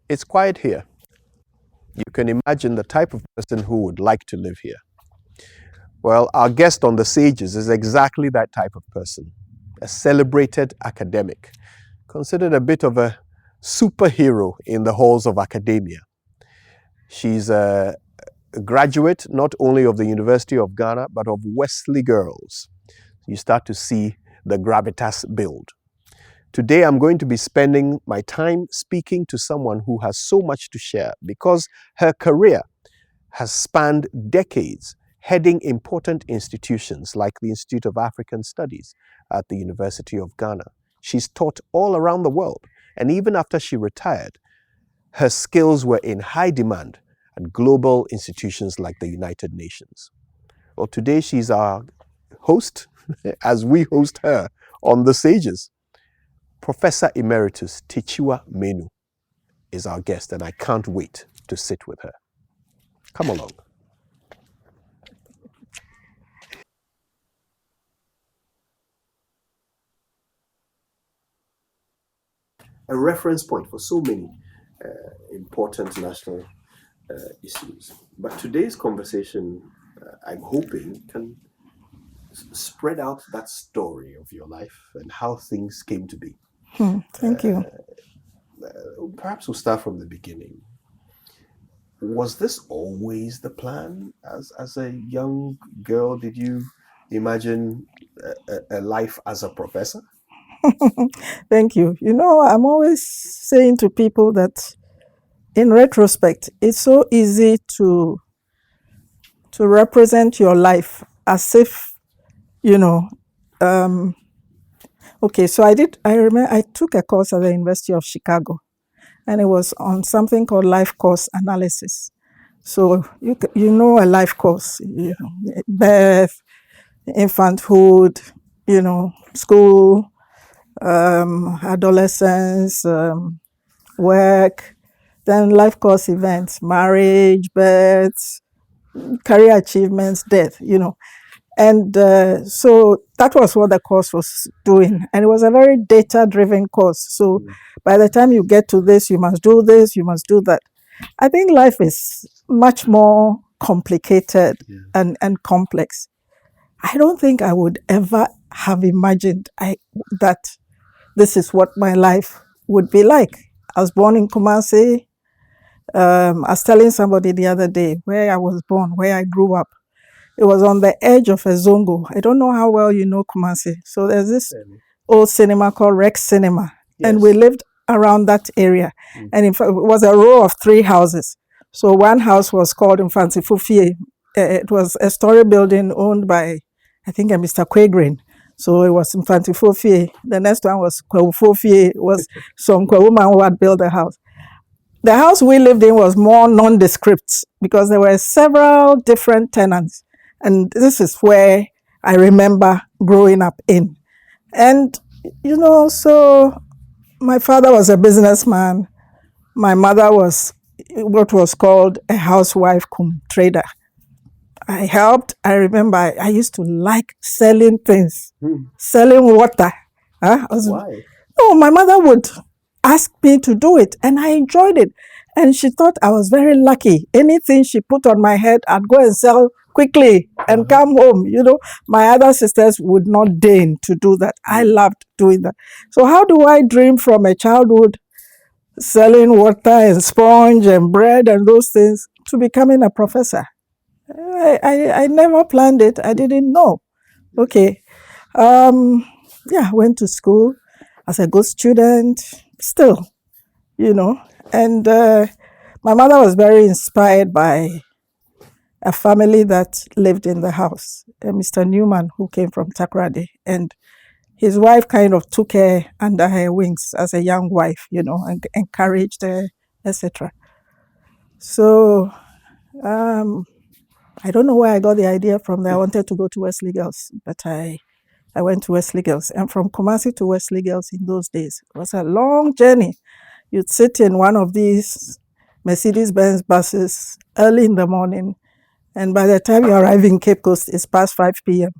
It's quiet here. You can imagine the type of person who would like to live here. Well, our guest on The Sages is exactly that type of person. A celebrated academic, considered a bit of a superhero in the halls of academia. She's a graduate not only of the University of Ghana, but of Wesley Girls. You start to see the gravitas build. Today, I'm going to be spending my time speaking to someone who has so much to share because her career has spanned decades, heading important institutions like the Institute of African Studies at the University of Ghana. She's taught all around the world, and even after she retired, her skills were in high demand at global institutions like the United Nations. Well, today she's our host, as we host her on The Sages. Professor Emeritus Takyiwaa Manuh is our guest, and I can't wait to sit with her. Come along. A reference point for so many important national issues. But today's conversation, I'm hoping, can spread out that story of your life and how things came to be. Thank you. Perhaps we'll start from the beginning. Was this always the plan as a young girl? Did you imagine a life as a professor? Thank you. You know, I'm always saying to people that in retrospect, it's so easy to represent your life as if, okay, so I remember I took a course at the University of Chicago, and it was on something called life course analysis. So you know a life course, birth, infanthood, school, adolescence, work, then life course events, marriage, birth, career achievements, death, And so that was what the course was doing. And it was a very data-driven course. So by the time you get to this, you must do this, you must do that. I think life is much more complicated and complex. I don't think I would ever have imagined that this is what my life would be like. I was born in Kumasi. I was telling somebody the other day where I was born, where I grew up. It was on the edge of a zongo. I don't know how well you know Kumasi. So there's this old cinema called Rex Cinema. Yes. And we lived around that area. And in fact, it was a row of 3 houses. So one house was called Mfanti Fufie. It was a story building owned by, I think, a Mr. Quagreen. So it was Mfanti Fufie. The next one was Kwawu Fufie. It was some Kwawu man who had built a house. The house we lived in was more nondescript because there were several different tenants. And this is where I remember growing up in. And, so my father was a businessman. My mother was what was called a housewife cum trader. I helped. I remember I used to like selling things, selling water. Why? No, my mother would ask me to do it, and I enjoyed it. And she thought I was very lucky. Anything she put on my head, I'd go and sell quickly and come home. My other sisters would not deign to do that. I loved doing that. So how do I dream from a childhood selling water and sponge and bread and those things to becoming a professor? I never planned it. I didn't know. Okay. Went to school as a good student still, and my mother was very inspired by a family that lived in the house, Mr. Newman, who came from Takoradi, and his wife kind of took her under her wings as a young wife, and encouraged her, etc. So I don't know where I got the idea from that I wanted to go to Wesley Girls, but I went to Wesley Girls, and from Kumasi to Wesley Girls in those days, it was a long journey. You'd sit in one of these Mercedes-Benz buses early in the morning, and by the time you arrive in Cape Coast, it's past 5 p.m.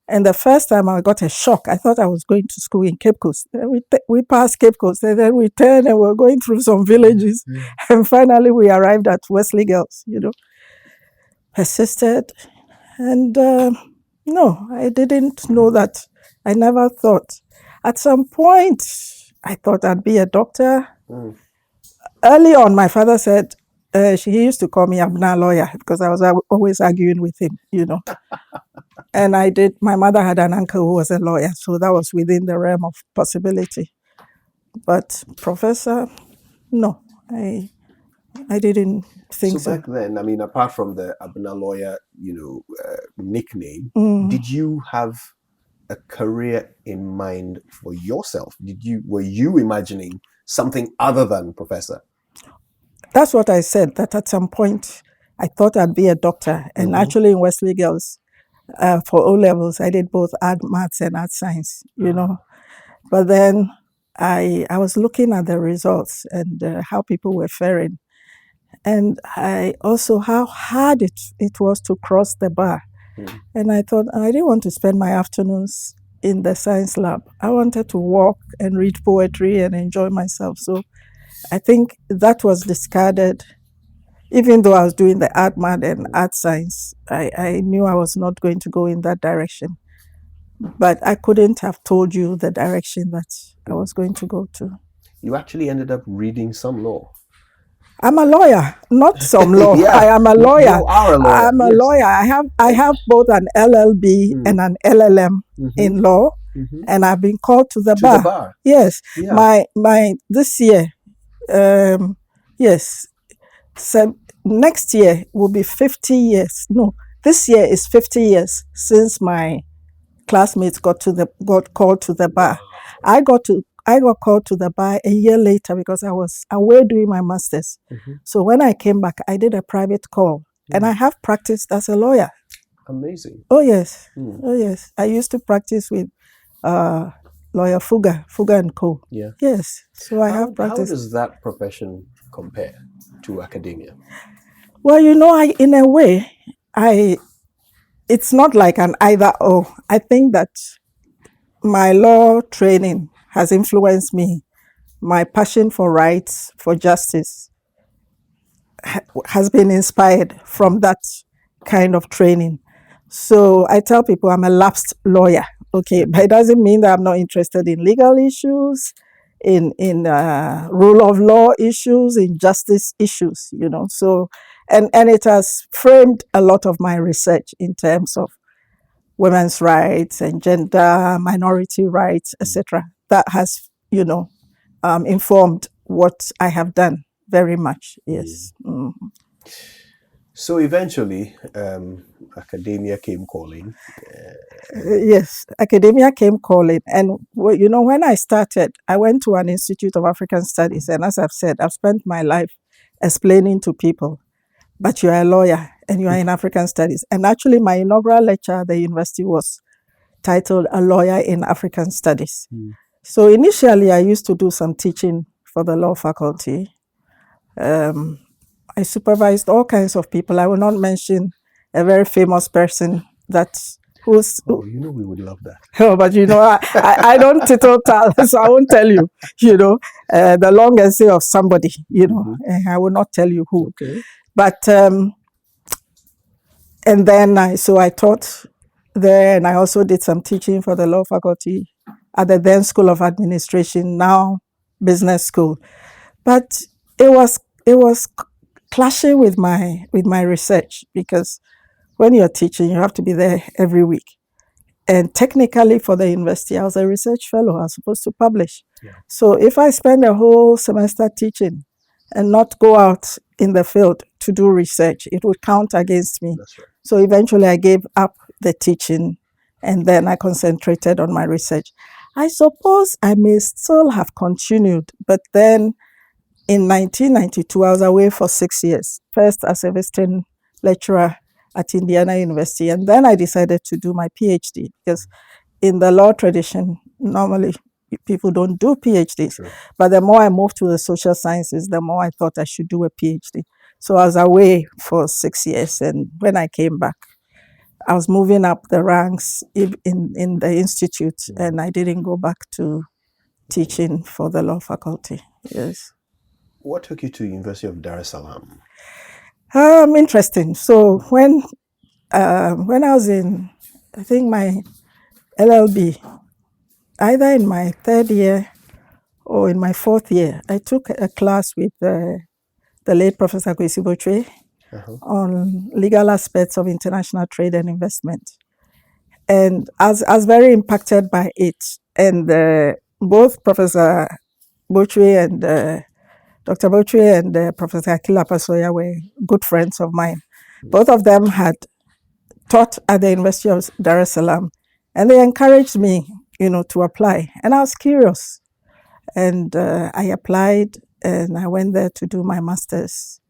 And the first time I got a shock. I thought I was going to school in Cape Coast. Then we passed Cape Coast, and then we turned and we were going through some villages. And finally we arrived at Wesley Girls, Persisted. And no, I didn't know that. I never thought. At some point, I thought I'd be a doctor. Early on, my father said, he used to call me Abna lawyer because I was always arguing with him, And my mother had an uncle who was a lawyer, so that was within the realm of possibility. But professor, no, I didn't think so. So back then, I mean, apart from the Abna lawyer, nickname, did you have a career in mind for yourself? Were you imagining something other than professor? That's what I said, that at some point I thought I'd be a doctor. And actually in Wesley Girls, for O-levels, I did both art maths and art science, But then I was looking at the results and how people were faring. And I also how hard it was to cross the bar. And I thought, I didn't want to spend my afternoons in the science lab. I wanted to walk and read poetry and enjoy myself. So I think that was discarded. Even though I was doing the art math and art science, I knew I was not going to go in that direction. But I couldn't have told you the direction that I was going to go to. You actually ended up reading some law. I'm a lawyer, not some law. I am a lawyer. You are a lawyer. I'm a lawyer. I have both an LLB and an LLM in law, and I've been called to the bar. The bar. Yes, my this year, yes. So next year will be 50 years. No, this year is 50 years since my classmates got called to the bar. I got called to the bar a year later because I was away doing my master's. So when I came back, I did a private call, and I have practiced as a lawyer. Amazing. Oh yes, oh yes. I used to practice with lawyer Fuga and Co. Yeah. Yes. So I have practiced. How does that profession compare to academia? Well, in a way, it's not like an either or. I think that my law training has influenced me. My passion for rights, for justice, has been inspired from that kind of training. So I tell people I'm a lapsed lawyer, okay, but it doesn't mean that I'm not interested in legal issues, in rule of law issues, in justice issues, So, and it has framed a lot of my research in terms of women's rights and gender, minority rights, etc. That has, informed what I have done very much. Yes. So eventually, academia came calling. Yes, academia came calling. And, when I started, I went to an Institute of African Studies. And as I've said, I've spent my life explaining to people, but you're a lawyer and you are in African Studies. And actually, my inaugural lecture at the university was titled A Lawyer in African Studies. So initially, I used to do some teaching for the law faculty. I supervised all kinds of people. I will not mention a very famous person who's... Oh, we would love that. Oh, but I don't tittle tale, so I won't tell you, the long essay of somebody, and I will not tell you who. Okay. But, and then I taught there, and I also did some teaching for the law faculty at the then School of Administration, now Business School. But it was clashing with my research, because when you're teaching, you have to be there every week. And technically for the university, I was a research fellow. I was supposed to publish. Yeah. So if I spend a whole semester teaching and not go out in the field to do research, it would count against me. That's right. So eventually I gave up the teaching, and then I concentrated on my research. I suppose I may still have continued, but then in 1992, I was away for 6 years, first as a visiting lecturer at Indiana University, and then I decided to do my PhD, because in the law tradition, normally people don't do PhDs. Sure. But the more I moved to the social sciences, the more I thought I should do a PhD. So I was away for 6 years, and when I came back, I was moving up the ranks in the institute, and I didn't go back to teaching for the law faculty. Yes. What took you to University of Dar es Salaam? Interesting. So when I was in, I think my LLB, either in my third year or in my fourth year, I took a class with the late Professor Kwesi Botwe on legal aspects of international trade and investment. And I was very impacted by it. And both Professor Botwe and Dr. Botwe and Professor Akila Pasoya were good friends of mine. Both of them had taught at the University of Dar es Salaam, and they encouraged me, to apply. And I was curious, and I applied, and I went there to do my master's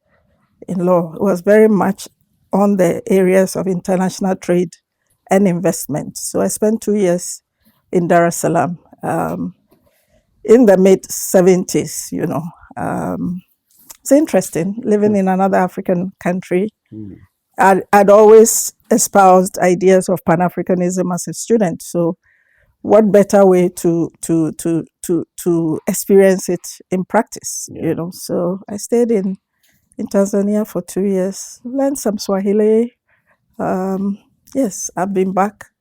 in law. It was very much on the areas of international trade and investment. So I spent 2 years in Dar es Salaam in the mid-70s, It's interesting living in another African country. I'd always espoused ideas of Pan-Africanism as a student. So what better way to experience it in practice, So I stayed in Tanzania for 2 years, learned some Swahili. Yes, I've been back.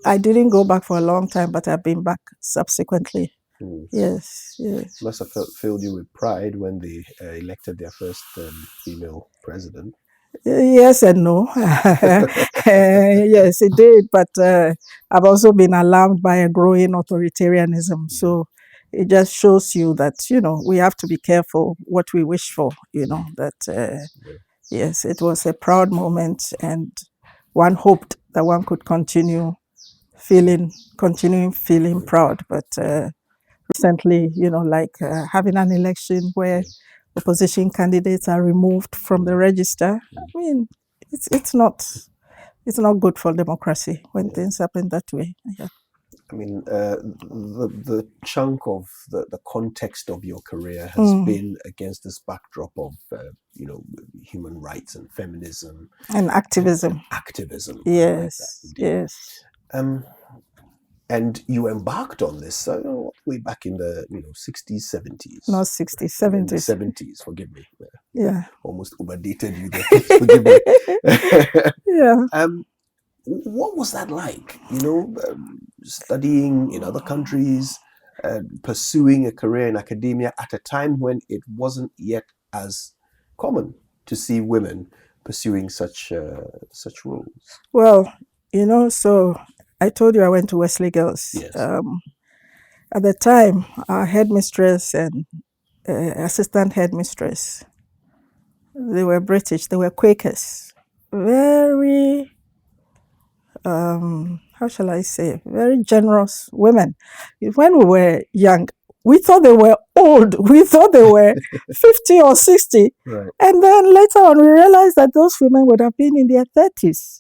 I didn't go back for a long time, but I've been back subsequently. Yes. Must have filled you with pride when they elected their first female president. Yes and no. Yes, it did. But I've also been alarmed by a growing authoritarianism. So it just shows you that, we have to be careful what we wish for, yes, it was a proud moment, and one hoped that one could continuing feeling proud. But recently, having an election where opposition candidates are removed from the register, I mean, it's not good for democracy when things happen that way. Yeah. I mean, the chunk of the context of your career has been against this backdrop of, human rights and feminism. And activism. Yes, like yes. And you embarked on this way back in the 60s, 70s. Not 60s, 70s. 70s, forgive me. Yeah. Almost overdated you there. Forgive me. Yeah. What was that like? Studying in other countries, pursuing a career in academia at a time when it wasn't yet as common to see women pursuing such roles. Well, so I told you I went to Wesley Girls. Yes. At the time, our headmistress and assistant headmistress, they were British. They were Quakers. Very, how shall I say, very generous women. When we were young, we thought they were old. We thought they were 50 or 60. Right. And then later on, we realized that those women would have been in their 30s.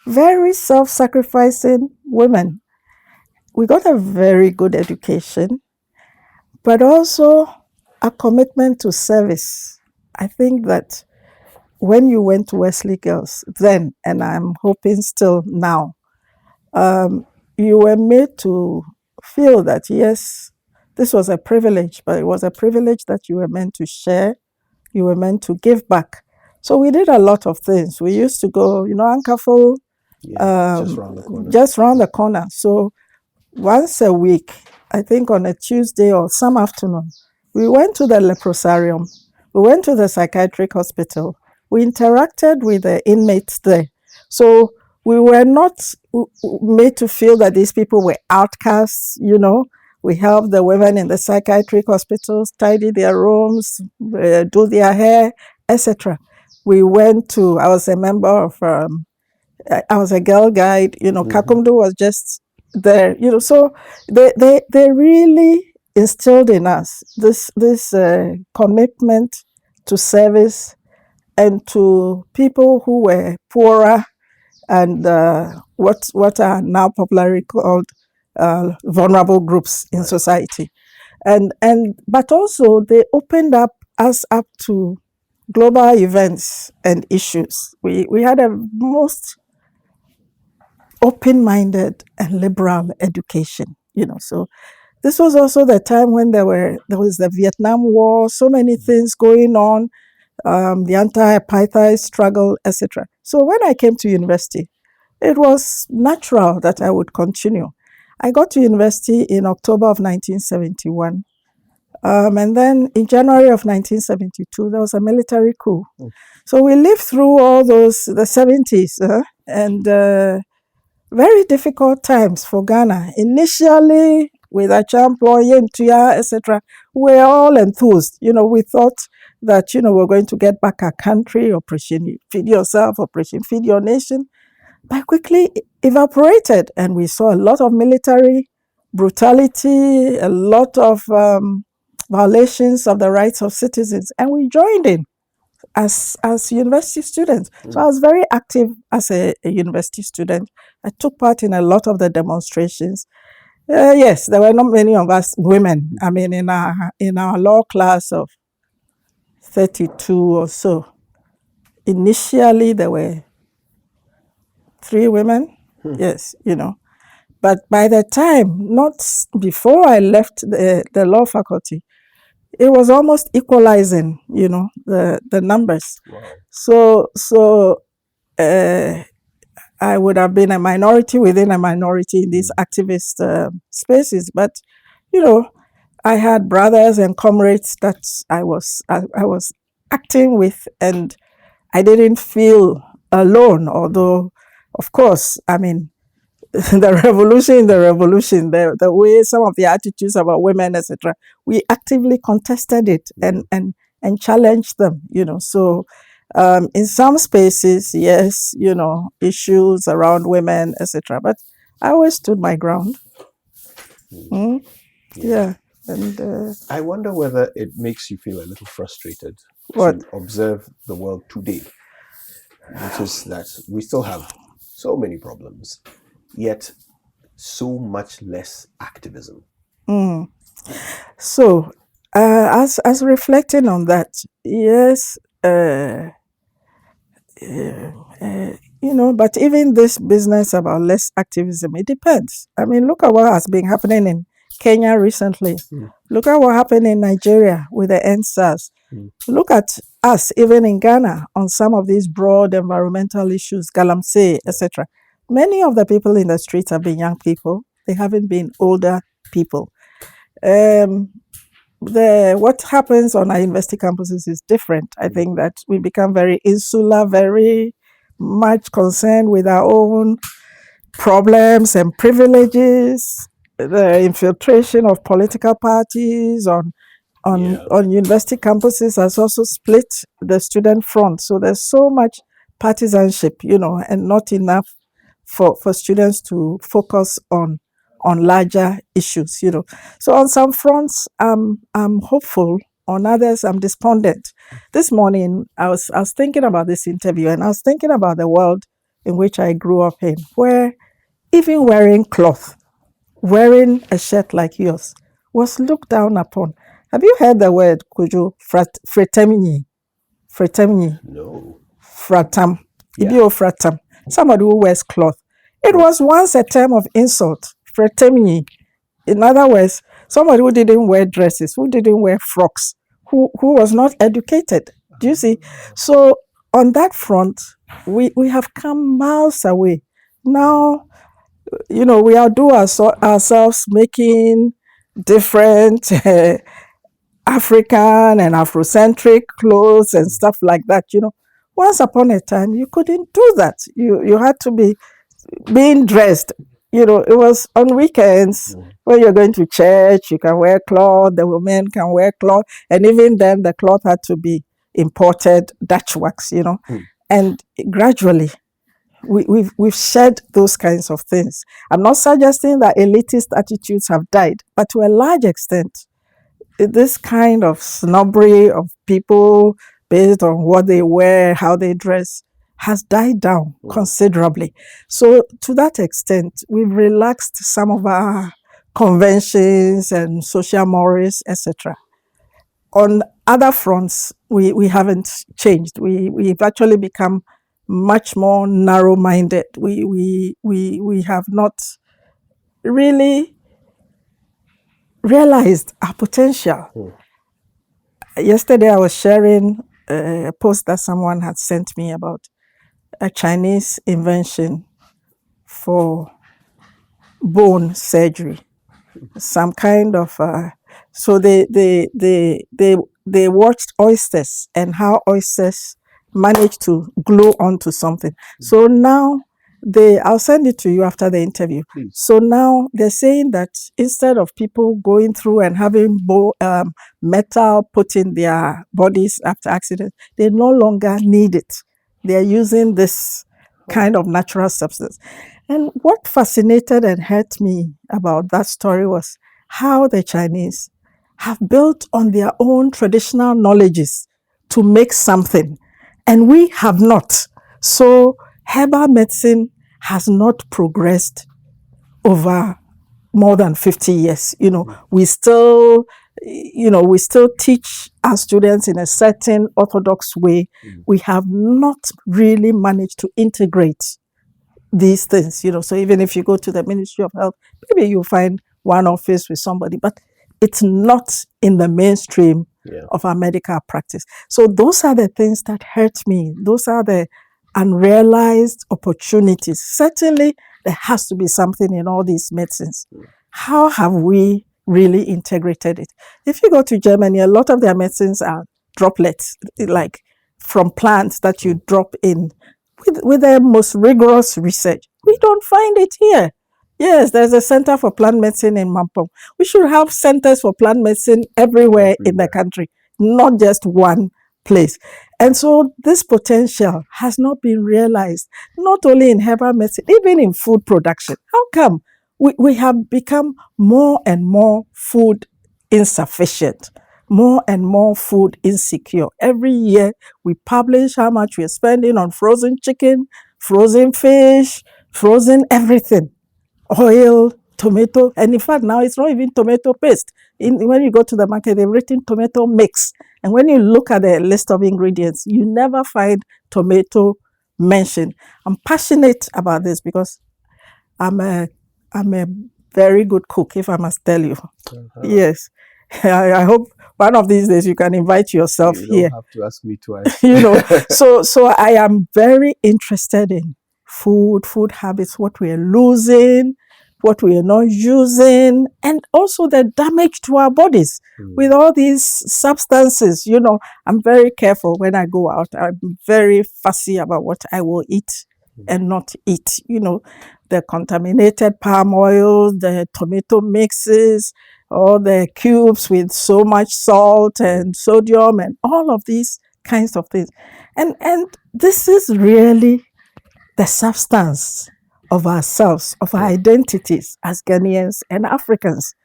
Very self-sacrificing women. We got a very good education, but also a commitment to service. I think that when you went to Wesley Girls then, and I'm hoping still now, you were made to feel that, yes, this was a privilege, but it was a privilege that you were meant to share, you were meant to give back. So we did a lot of things. We used to go, Ankafo, just round the corner. So once a week, I think on a Tuesday or some afternoon, we went to the leprosarium, we went to the psychiatric hospital, we interacted with the inmates there. So we were not made to feel that these people were outcasts, We helped the women in the psychiatric hospitals tidy their rooms, do their hair, etc. I was a member of, I was a girl guide, Kakumdu was just there, so they really instilled in us this commitment to service and to people who were poorer and what are now popularly called vulnerable groups in society. But also they opened us up to global events and issues. We had a most open-minded and liberal education, So this was also the time when there was the Vietnam War, so many things going on, the anti-apartheid struggle, etc. So when I came to university, it was natural that I would continue. I got to university in October of 1971. And then in January of 1972, there was a military coup. So we lived through all those, the 70s, and very difficult times for Ghana. Initially, with Achampo, Yentuya, etc., we were all enthused. We thought that, we're going to get back our country, Operation Feed Yourself, Operation Feed Your Nation, but quickly evaporated. And we saw a lot of military brutality, a lot of violations of the rights of citizens, and we joined in as university students. So I was very active as a university student. I took part in a lot of the demonstrations. Yes, there were not many of us women. I mean, in our law class of 32 or so, initially there were 3 women. Yes, But by the time, not before I left the law faculty, it was almost equalizing, the numbers. Wow. So I would have been a minority within a minority in these activist spaces. But, I had brothers and comrades that I was acting with, and I didn't feel alone, although, of course, I mean, the revolution, the way some of the attitudes about women, etc., we actively contested it and challenged them, So in some spaces, yes, issues around women, etc., but I always stood my ground. Yeah. And I wonder whether it makes you feel a little frustrated what? to observe the world today. Notice that we still have so many problems, yet so much less activism. So, as reflecting on that, yes, but even this business about less activism, it depends. I mean, look at what has been happening in Kenya recently. Look at what happened in Nigeria with the NSAS. Look at us, even in Ghana, on some of these broad environmental issues, Galamsey, etc. Many of the people in the streets have been young people. They haven't been older people. What happens on our university campuses is different. I think that we become very insular, very much concerned with our own problems and privileges. The infiltration of political parties on university campuses has also split the student front. So there's so much partisanship, and not enough for students to focus on larger issues, So on some fronts, I'm hopeful. On others, I'm despondent. This morning, I was thinking about this interview, and I was thinking about the world in which I grew up in, where even wearing cloth, wearing a shirt like yours, was looked down upon. Have you heard the word, Kujo, fratemini? Fratemini. No. Fratam. Yeah. Ibio fratam. Somebody who wears cloth. It was once a term of insult. Fratemini. In other words, somebody who didn't wear dresses, who didn't wear frocks, who was not educated. Do you see? So on that front, we have come miles away. Now, we outdo ourselves making different African and Afrocentric clothes and stuff like that. Once upon a time, you couldn't do that. You had to be being dressed. It was on weekends when you're going to church, you can wear cloth, the women can wear cloth, and even then the cloth had to be imported Dutch wax, And gradually, we've shed those kinds of things. I'm not suggesting that elitist attitudes have died, but to a large extent, this kind of snobbery of people based on what they wear, how they dress, has died down considerably. So to that extent, we've relaxed some of our conventions and social mores, etc. On other fronts, we haven't changed. We've actually become much more narrow-minded. We have not really realized our potential. Yesterday, I was sharing a post that someone had sent me about a Chinese invention for bone surgery, some kind of. So they watched oysters and how oysters manage to glue onto something. So now I'll send it to you after the interview. Please. So now they're saying that instead of people going through and having metal put in their bodies after accident, they no longer need it. They're using this kind of natural substance. And what fascinated and hurt me about that story was how the Chinese have built on their own traditional knowledges to make something, and we have not. So herbal medicine has not progressed over more than 50 years. We still teach our students in a certain orthodox way. We have not really managed to integrate these things. So even if you go to the Ministry of Health, maybe you'll find one office with somebody, but it's not in the mainstream of our medical practice. So those are the things that hurt me. Those are the unrealized opportunities. Certainly, there has to be something in all these medicines. How have we really integrated it? If you go to Germany, a lot of their medicines are droplets, like from plants that you drop in with the most rigorous research. We don't find it here. Yes, there's a Center for Plant Medicine in Mampong. We should have centers for plant medicine everywhere in the country, not just one place. And so this potential has not been realized, not only in herbal medicine, even in food production. How come we have become more and more food insufficient, more and more food insecure? Every year we publish how much we're spending on frozen chicken, frozen fish, frozen everything, oil, tomato, and in fact now it's not even tomato paste. When you go to the market, they've written tomato mix, and when you look at the list of ingredients, you never find tomato mentioned. I'm passionate about this because I'm a very good cook, if I must tell you. Yes. I hope one of these days you can invite yourself You here. don't have to ask me twice. So I am very interested in food habits, what we are losing, what we are not using, and also the damage to our bodies with all these substances. I'm very careful when I go out. I'm very fussy about what I will eat and not eat. The contaminated palm oil, the tomato mixes, all the cubes with so much salt and sodium and all of these kinds of things. And this is really the substance of ourselves, of our identities as Ghanaians and Africans.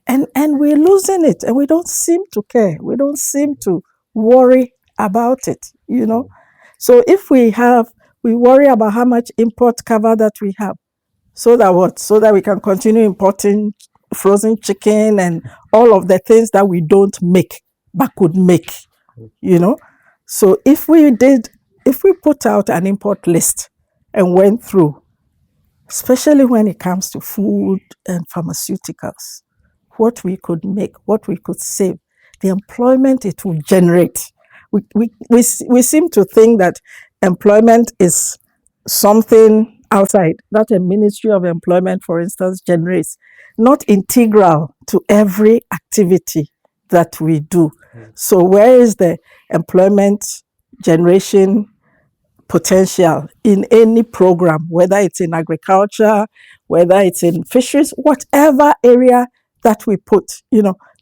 And we're losing it, and we don't seem to care. We don't seem to worry about it, So if we worry about how much import cover that we have, so that what? So that we can continue importing frozen chicken and all of the things that we don't make, but could make, So if we put out an import list and went through, especially when it comes to food and pharmaceuticals, what we could make, what we could save, the employment it will generate. We seem to think that employment is something outside, that a Ministry of Employment, for instance, generates, not integral to every activity that we do. So where is the employment generation potential in any program, whether it's in agriculture, whether it's in fisheries, whatever area that we put,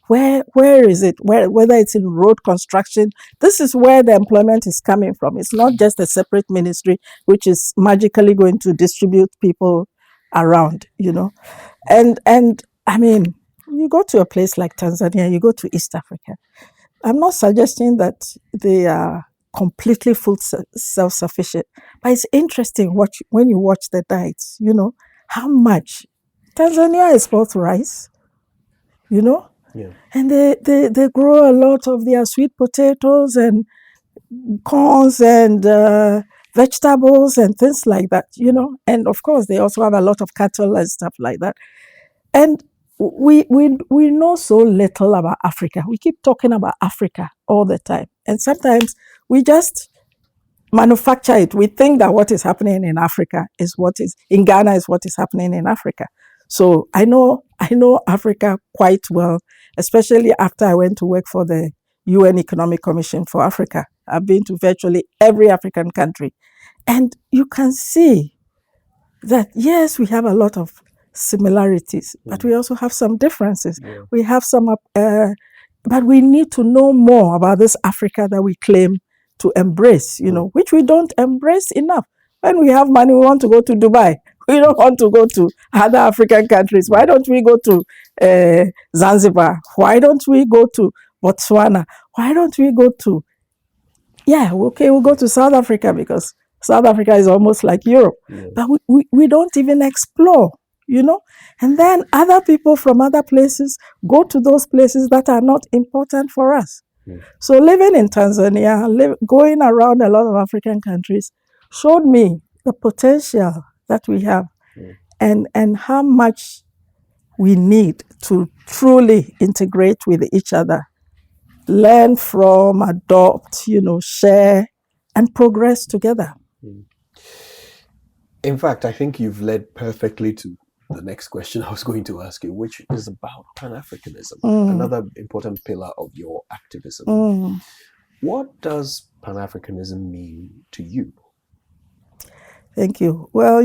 where is it? Whether it's in road construction, this is where the employment is coming from. It's not just a separate ministry which is magically going to distribute people around, And I mean, you go to a place like Tanzania, you go to East Africa. I'm not suggesting that they are completely food self-sufficient, but it's interesting when you watch the diets, how much Tanzania exports rice, and they grow a lot of their sweet potatoes and corns and vegetables and things like that, and of course they also have a lot of cattle and stuff like that. And we know so little about Africa. We keep talking about Africa all the time, and sometimes we just manufacture it. We think that what is happening in Africa is what is in Ghana is what is happening in Africa. So I know Africa quite well, especially after I went to work for the UN Economic Commission for Africa. I've been to virtually every African country, and you can see that yes, we have a lot of similarities, but we also have some differences. Yeah. We have some, but we need to know more about this Africa that we claim to embrace, which we don't embrace enough. When we have money, we want to go to Dubai. We don't want to go to other African countries. Why don't we go to Zanzibar? Why don't we go to Botswana? Why don't we go to, we'll go to South Africa because South Africa is almost like Europe. Yeah. But we don't even explore, And then other people from other places go to those places that are not important for us. Yeah. So living in Tanzania, going around a lot of African countries, showed me the potential that we have, and how much we need to truly integrate with each other, learn from, adopt, share, and progress together. In fact, I think you've led perfectly to the next question I was going to ask you, which is about Pan-Africanism, another important pillar of your activism. What does Pan-Africanism mean to you? Thank you. Well,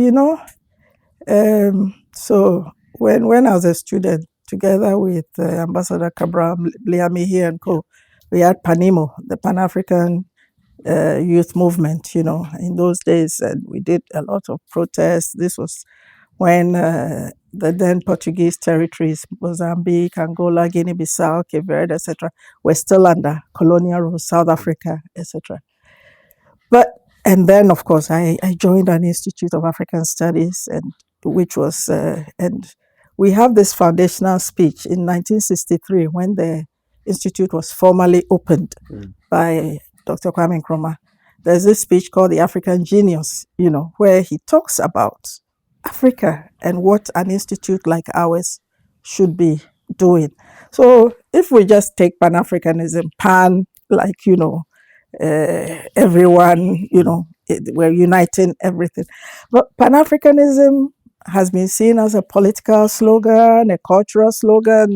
so when I was a student, together with Ambassador Cabral, Bliami and co, we had PANIMO, the Pan-African Youth Movement, in those days, and we did a lot of protests. This was when the then Portuguese territories, Mozambique, Angola, Guinea-Bissau, Cape Verde, etc., were still under colonial rule, South Africa, etc. And then, of course, I joined an Institute of African Studies, and we have this foundational speech in 1963 when the institute was formally opened by Dr. Kwame Nkrumah. There's this speech called The African Genius, where he talks about Africa and what an institute like ours should be doing. So if we just take Pan-Africanism, like, everyone, we're uniting everything. But Pan-Africanism has been seen as a political slogan, a cultural slogan,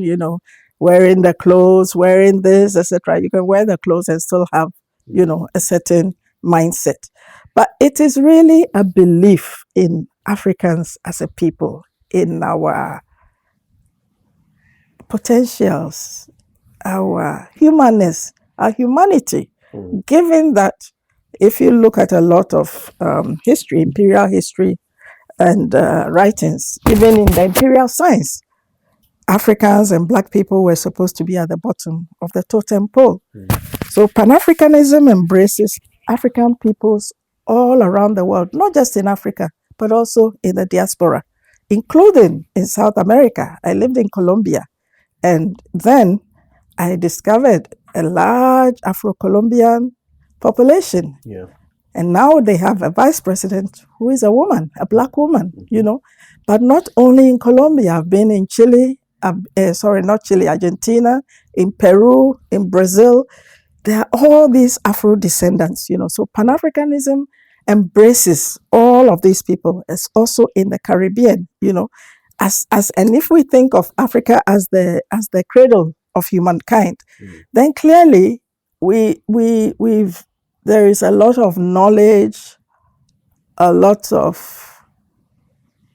wearing the clothes, wearing this, etc. You can wear the clothes and still have, a certain mindset. But it is really a belief in Africans as a people, in our potentials, our humanness, our humanity, given that if you look at a lot of history, imperial history and writings, even in the imperial science, Africans and Black people were supposed to be at the bottom of the totem pole. So Pan-Africanism embraces African peoples all around the world, not just in Africa, but also in the diaspora, including in South America. I lived in Colombia, and then I discovered a large Afro-Colombian population. Yeah. And now they have a vice president who is a woman, a Black woman, But not only in Colombia, I've been in Chile, Argentina, in Peru, in Brazil. There are all these Afro descendants, So Pan-Africanism embraces all of these people. It's also in the Caribbean, and if we think of Africa as the cradle of humankind, then clearly there is a lot of knowledge, a lot of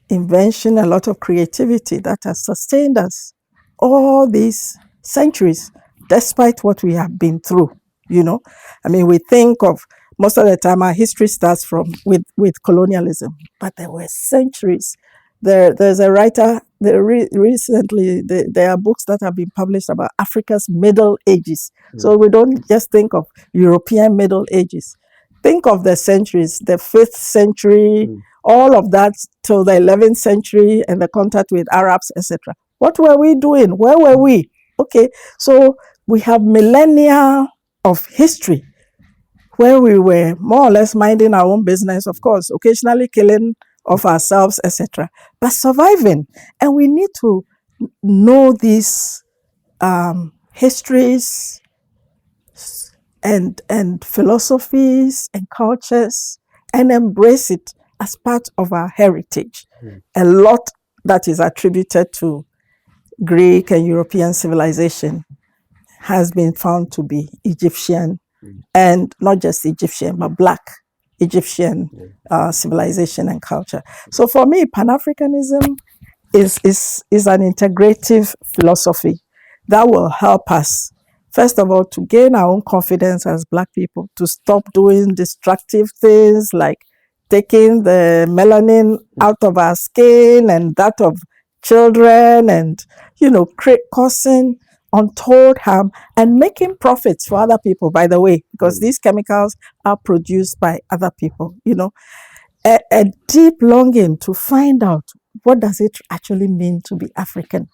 invention, a lot of creativity that has sustained us all these centuries, despite what we have been through. We think of most of the time our history starts with colonialism, but there were centuries. There's a writer, recently there are books that have been published about Africa's Middle Ages. So we don't just think of European Middle Ages. Think of the centuries, the 5th century, all of that till the 11th century and the contact with Arabs, etc. What were we doing? Where were we? Okay, so we have millennia of history where we were more or less minding our own business, of course, occasionally killing of ourselves, etc., but surviving. And we need to know these histories and philosophies and cultures and embrace it as part of our heritage. A lot that is attributed to Greek and European civilization has been found to be Egyptian, and not just Egyptian, but Black Egyptian civilization and culture. So for me, Pan-Africanism is an integrative philosophy that will help us, first of all, to gain our own confidence as Black people, to stop doing destructive things like taking the melanin out of our skin and that of children, and causing untold harm and making profits for other people, by the way, because these chemicals are produced by other people. A deep longing to find out, what does it actually mean to be African?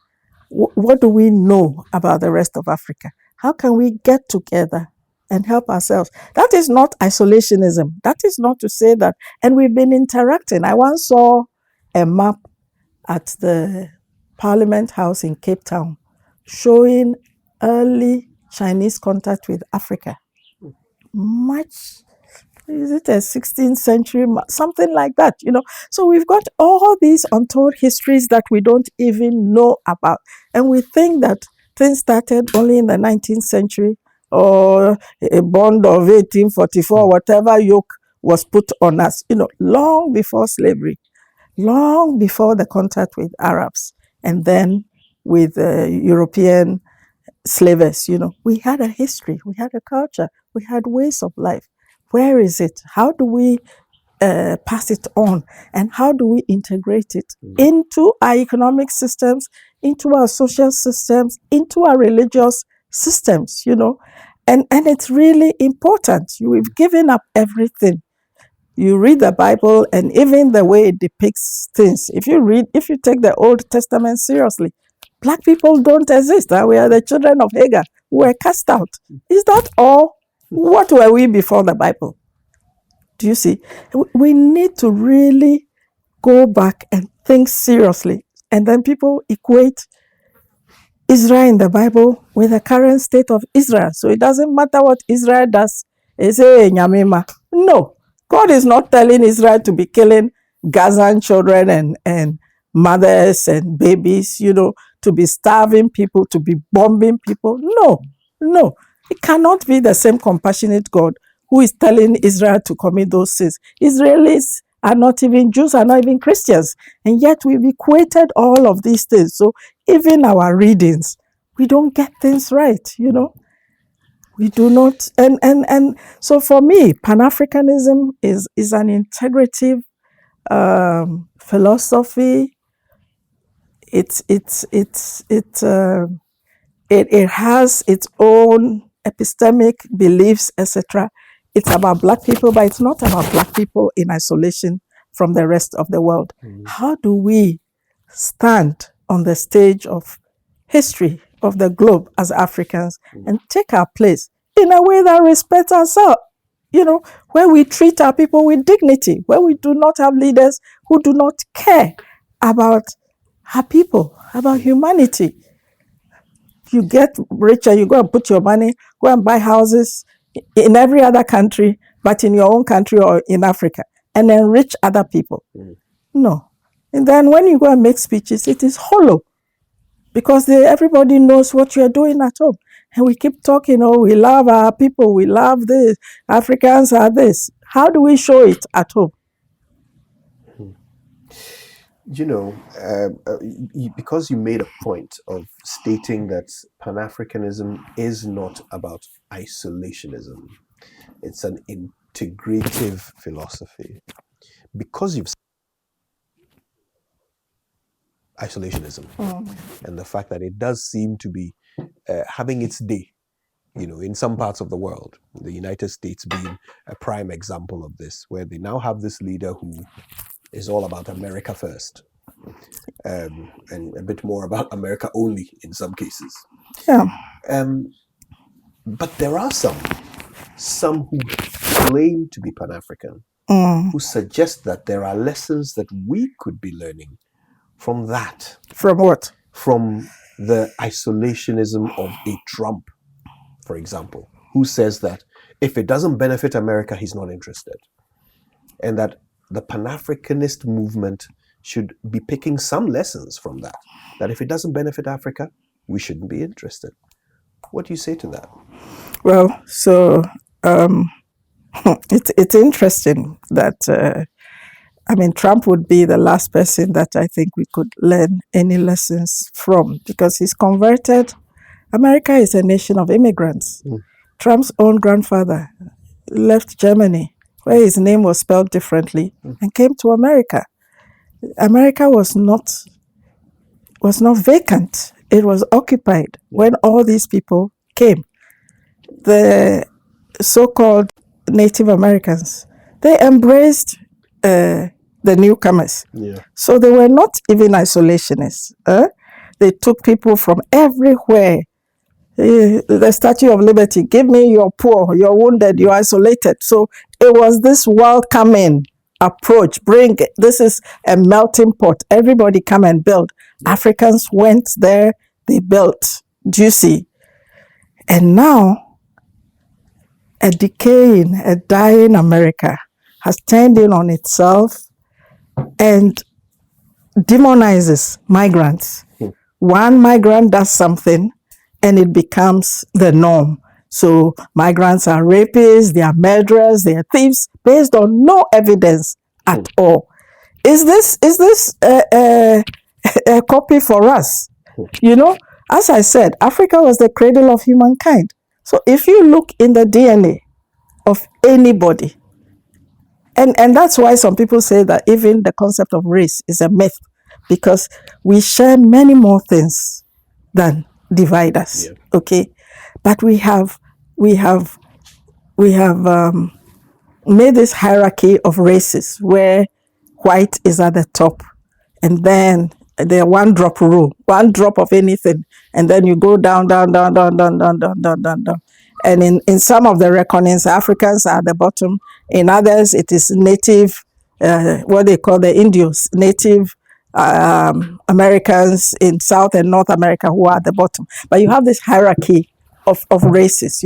What do we know about the rest of Africa? How can we get together and help ourselves? That is not isolationism. That is not to say that. And we've been interacting. I once saw a map at the Parliament House in Cape Town showing early Chinese contact with Africa. Much, is it a 16th century, something like that, So we've got all these untold histories that we don't even know about. And we think that things started only in the 19th century, or a bond of 1844, whatever yoke was put on us, long before slavery, long before the contact with Arabs, and then with European slavers. We had a history, we had a culture, we had ways of life. Where is it? How do we pass it on? And how do we integrate it into our economic systems, into our social systems, into our religious systems, And it's really important. We've given up everything. You read the Bible, and even the way it depicts things. If you take the Old Testament seriously, Black people don't exist. We are the children of Hagar who were cast out. Is that all? What were we before the Bible? Do you see? We need to really go back and think seriously. And then people equate Israel in the Bible with the current state of Israel. So it doesn't matter what Israel does. They say, Nyamima. No. God is not telling Israel to be killing Gazan children and mothers and babies, to be starving people, to be bombing people. No. It cannot be the same compassionate God who is telling Israel to commit those sins. Israelis are not even Jews, are not even Christians. And yet we've equated all of these things. So even our readings, we don't get things right, We do not. And so for me, Pan-Africanism is an integrative philosophy. It has its own epistemic beliefs, etc. It's about Black people, but it's not about Black people in isolation from the rest of the world. How do we stand on the stage of history of the globe as Africans and take our place in a way that respects ourselves? Where we treat our people with dignity, where we do not have leaders who do not care about our people, about humanity. You get richer, you go and put your money, go and buy houses in every other country, but in your own country or in Africa, and enrich other people. No. And then when you go and make speeches, it is hollow, because everybody knows what you're doing at home. And we keep talking, we love our people, we love this, Africans are this. How do we show it at home? Because you made a point of stating that Pan-Africanism is not about isolationism. It's an integrative philosophy. Because you've isolationism and the fact that it does seem to be having its day, in some parts of the world, the United States being a prime example of this, where they now have this leader who is all about America first, and a bit more about America only in some cases. Yeah. But there are some who claim to be Pan-African, who suggest that there are lessons that we could be learning from that. From what? From the isolationism of a Trump, for example, who says that if it doesn't benefit America, he's not interested. And that the Pan-Africanist movement should be picking some lessons from that. That if it doesn't benefit Africa, we shouldn't be interested. What do you say to that? Well, so it's interesting that Trump would be the last person that I think we could learn any lessons from, because he's converted. America is a nation of immigrants. Trump's own grandfather left Germany, where his name was spelled differently, and came to America. America was not vacant. It was occupied when all these people came. The so-called Native Americans, they embraced the newcomers. So they were not even isolationists. They took people from everywhere. The Statue of Liberty, give me your poor, your wounded, your isolated. So it was this welcoming approach. This is a melting pot. Everybody come and build. Africans went there, they built. Do you see? And now, a dying America has turned in on itself and demonizes migrants. One migrant does something and it becomes the norm. So migrants are rapists, they are murderers, they are thieves, based on no evidence at all. Is this a copy for us? As I said, Africa was the cradle of humankind. So if you look in the DNA of anybody, and that's why some people say that even the concept of race is a myth, because we share many more things than divide us. Okay, but we have made this hierarchy of races where white is at the top, and then the one drop rule, one drop of anything, and then you go down. And in some of the reckonings, Africans are at the bottom. In others, it is native, what they call the Indios, native Americans in South and North America who are at the bottom. But you have this hierarchy of races,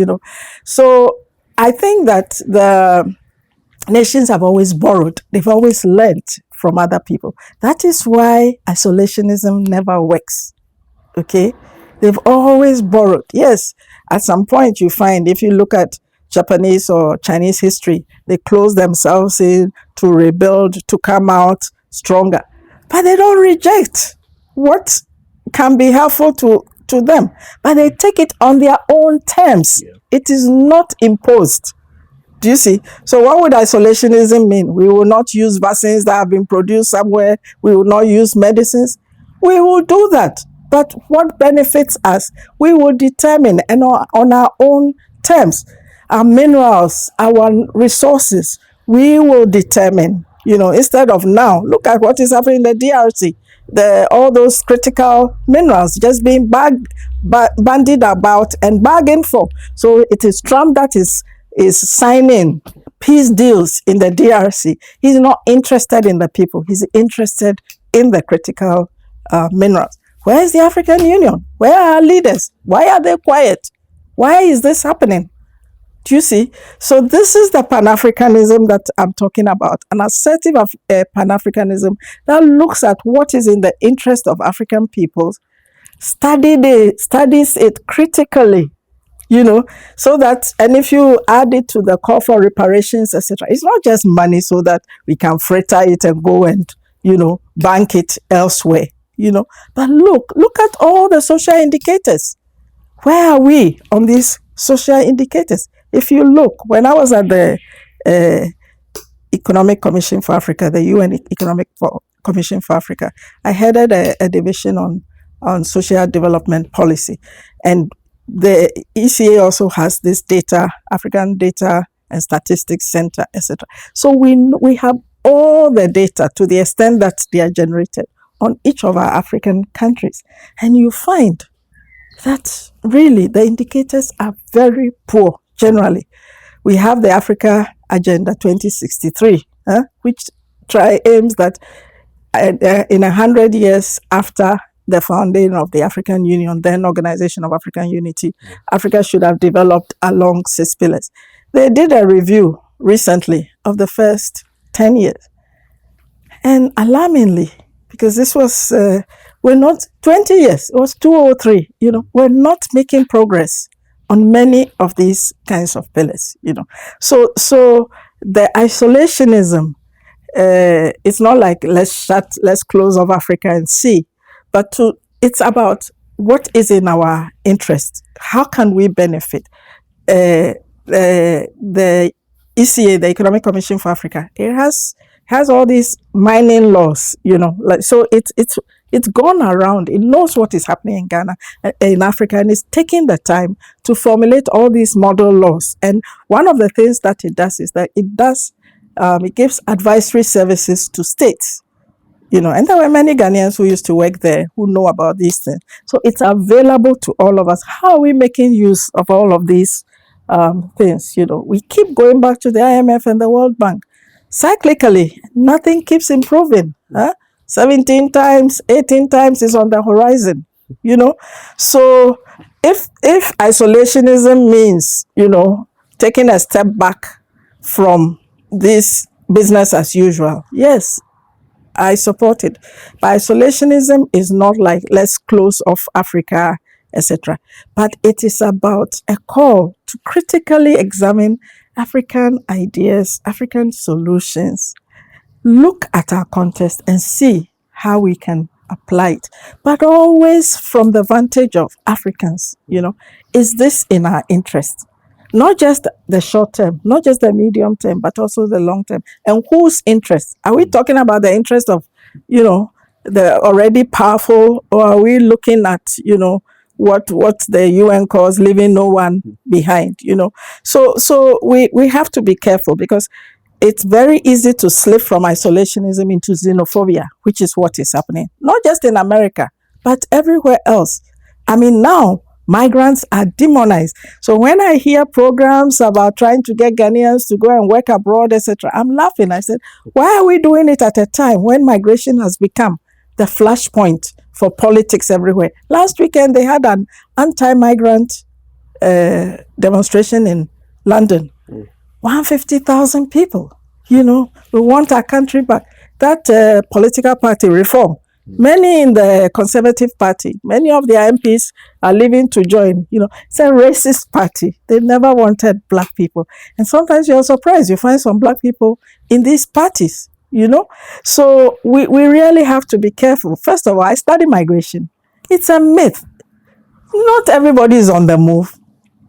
So I think that the nations have always borrowed. They've always learned from other people. That is why isolationism never works. Okay? They've always borrowed. Yes, at some point you find, if you look at Japanese or Chinese history, they close themselves in to rebuild, to come out stronger. But they don't reject what can be helpful to them. But they take it on their own terms. It is not imposed. Do you see? So what would isolationism mean? We will not use vaccines that have been produced somewhere. We will not use medicines. We will do that. But what benefits us, we will determine, and on our own terms. Our minerals, our resources, we will determine. Instead of now, look at what is happening in the DRC. All those critical minerals just being bandied about and bargained for. So it is Trump that is signing peace deals in the DRC. He's not interested in the people. He's interested in the critical minerals. Where is the African Union? Where are our leaders? Why are they quiet? Why is this happening? Do you see? So this is the Pan-Africanism that I'm talking about, an assertive Pan-Africanism that looks at what is in the interest of African peoples, studies it critically, so that, and if you add it to the call for reparations, etc., it's not just money so that we can fritter it and go and, bank it elsewhere, but look at all the social indicators. Where are we on these social indicators? If you look, when I was at the Economic Commission for Africa, the UN Economic Commission for Africa, I headed a division on social development policy. And the ECA also has this data, African Data and Statistics Center, etc. So we have all the data to the extent that they are generated on each of our African countries. And you find that really the indicators are very poor generally. We have the Africa Agenda 2063, which aims that in 100 years after the founding of the African Union, then Organization of African Unity, Africa should have developed along 6 pillars. They did a review recently of the first 10 years. And alarmingly, because this was, we're not 20 years, it was 203, we're not making progress on many of these kinds of pillars, So the isolationism, it's not like let's close off Africa and see, but it's about what is in our interest. How can we benefit? The ECA, the Economic Commission for Africa, it has all these mining laws, so it's gone around. It knows what is happening in Ghana, in Africa, and it's taking the time to formulate all these model laws. And one of the things that it does is that it gives advisory services to states, and there were many Ghanaians who used to work there who know about these things. So it's available to all of us. How are we making use of all of these things? We keep going back to the IMF and the World Bank. Cyclically, nothing keeps improving. 17 times, 18 times is on the horizon, So if isolationism means, taking a step back from this business as usual, yes, I support it. But isolationism is not like let's close off Africa, etc. But it is about a call to critically examine African ideas, African solutions, look at our context and see how we can apply it. But always from the vantage of Africans, is this in our interest? Not just the short term, not just the medium term, but also the long term. And whose interest? Are we talking about the interest of, the already powerful, or are we looking at, what the UN calls leaving no one behind, So we have to be careful, because it's very easy to slip from isolationism into xenophobia, which is what is happening, not just in America, but everywhere else. I mean, now migrants are demonized. So when I hear programs about trying to get Ghanaians to go and work abroad, etc., I'm laughing. I said, why are we doing it at a time when migration has become the flashpoint for politics everywhere? Last weekend, they had an anti-migrant demonstration in London. 150,000 people. We want our country back. That political party, Reform, many in the Conservative Party, many of their MPs are leaving to join. It's a racist party. They never wanted black people. And sometimes you're surprised. You find some black people in these parties, So we really have to be careful. First of all, I study migration. It's a myth. Not everybody is on the move.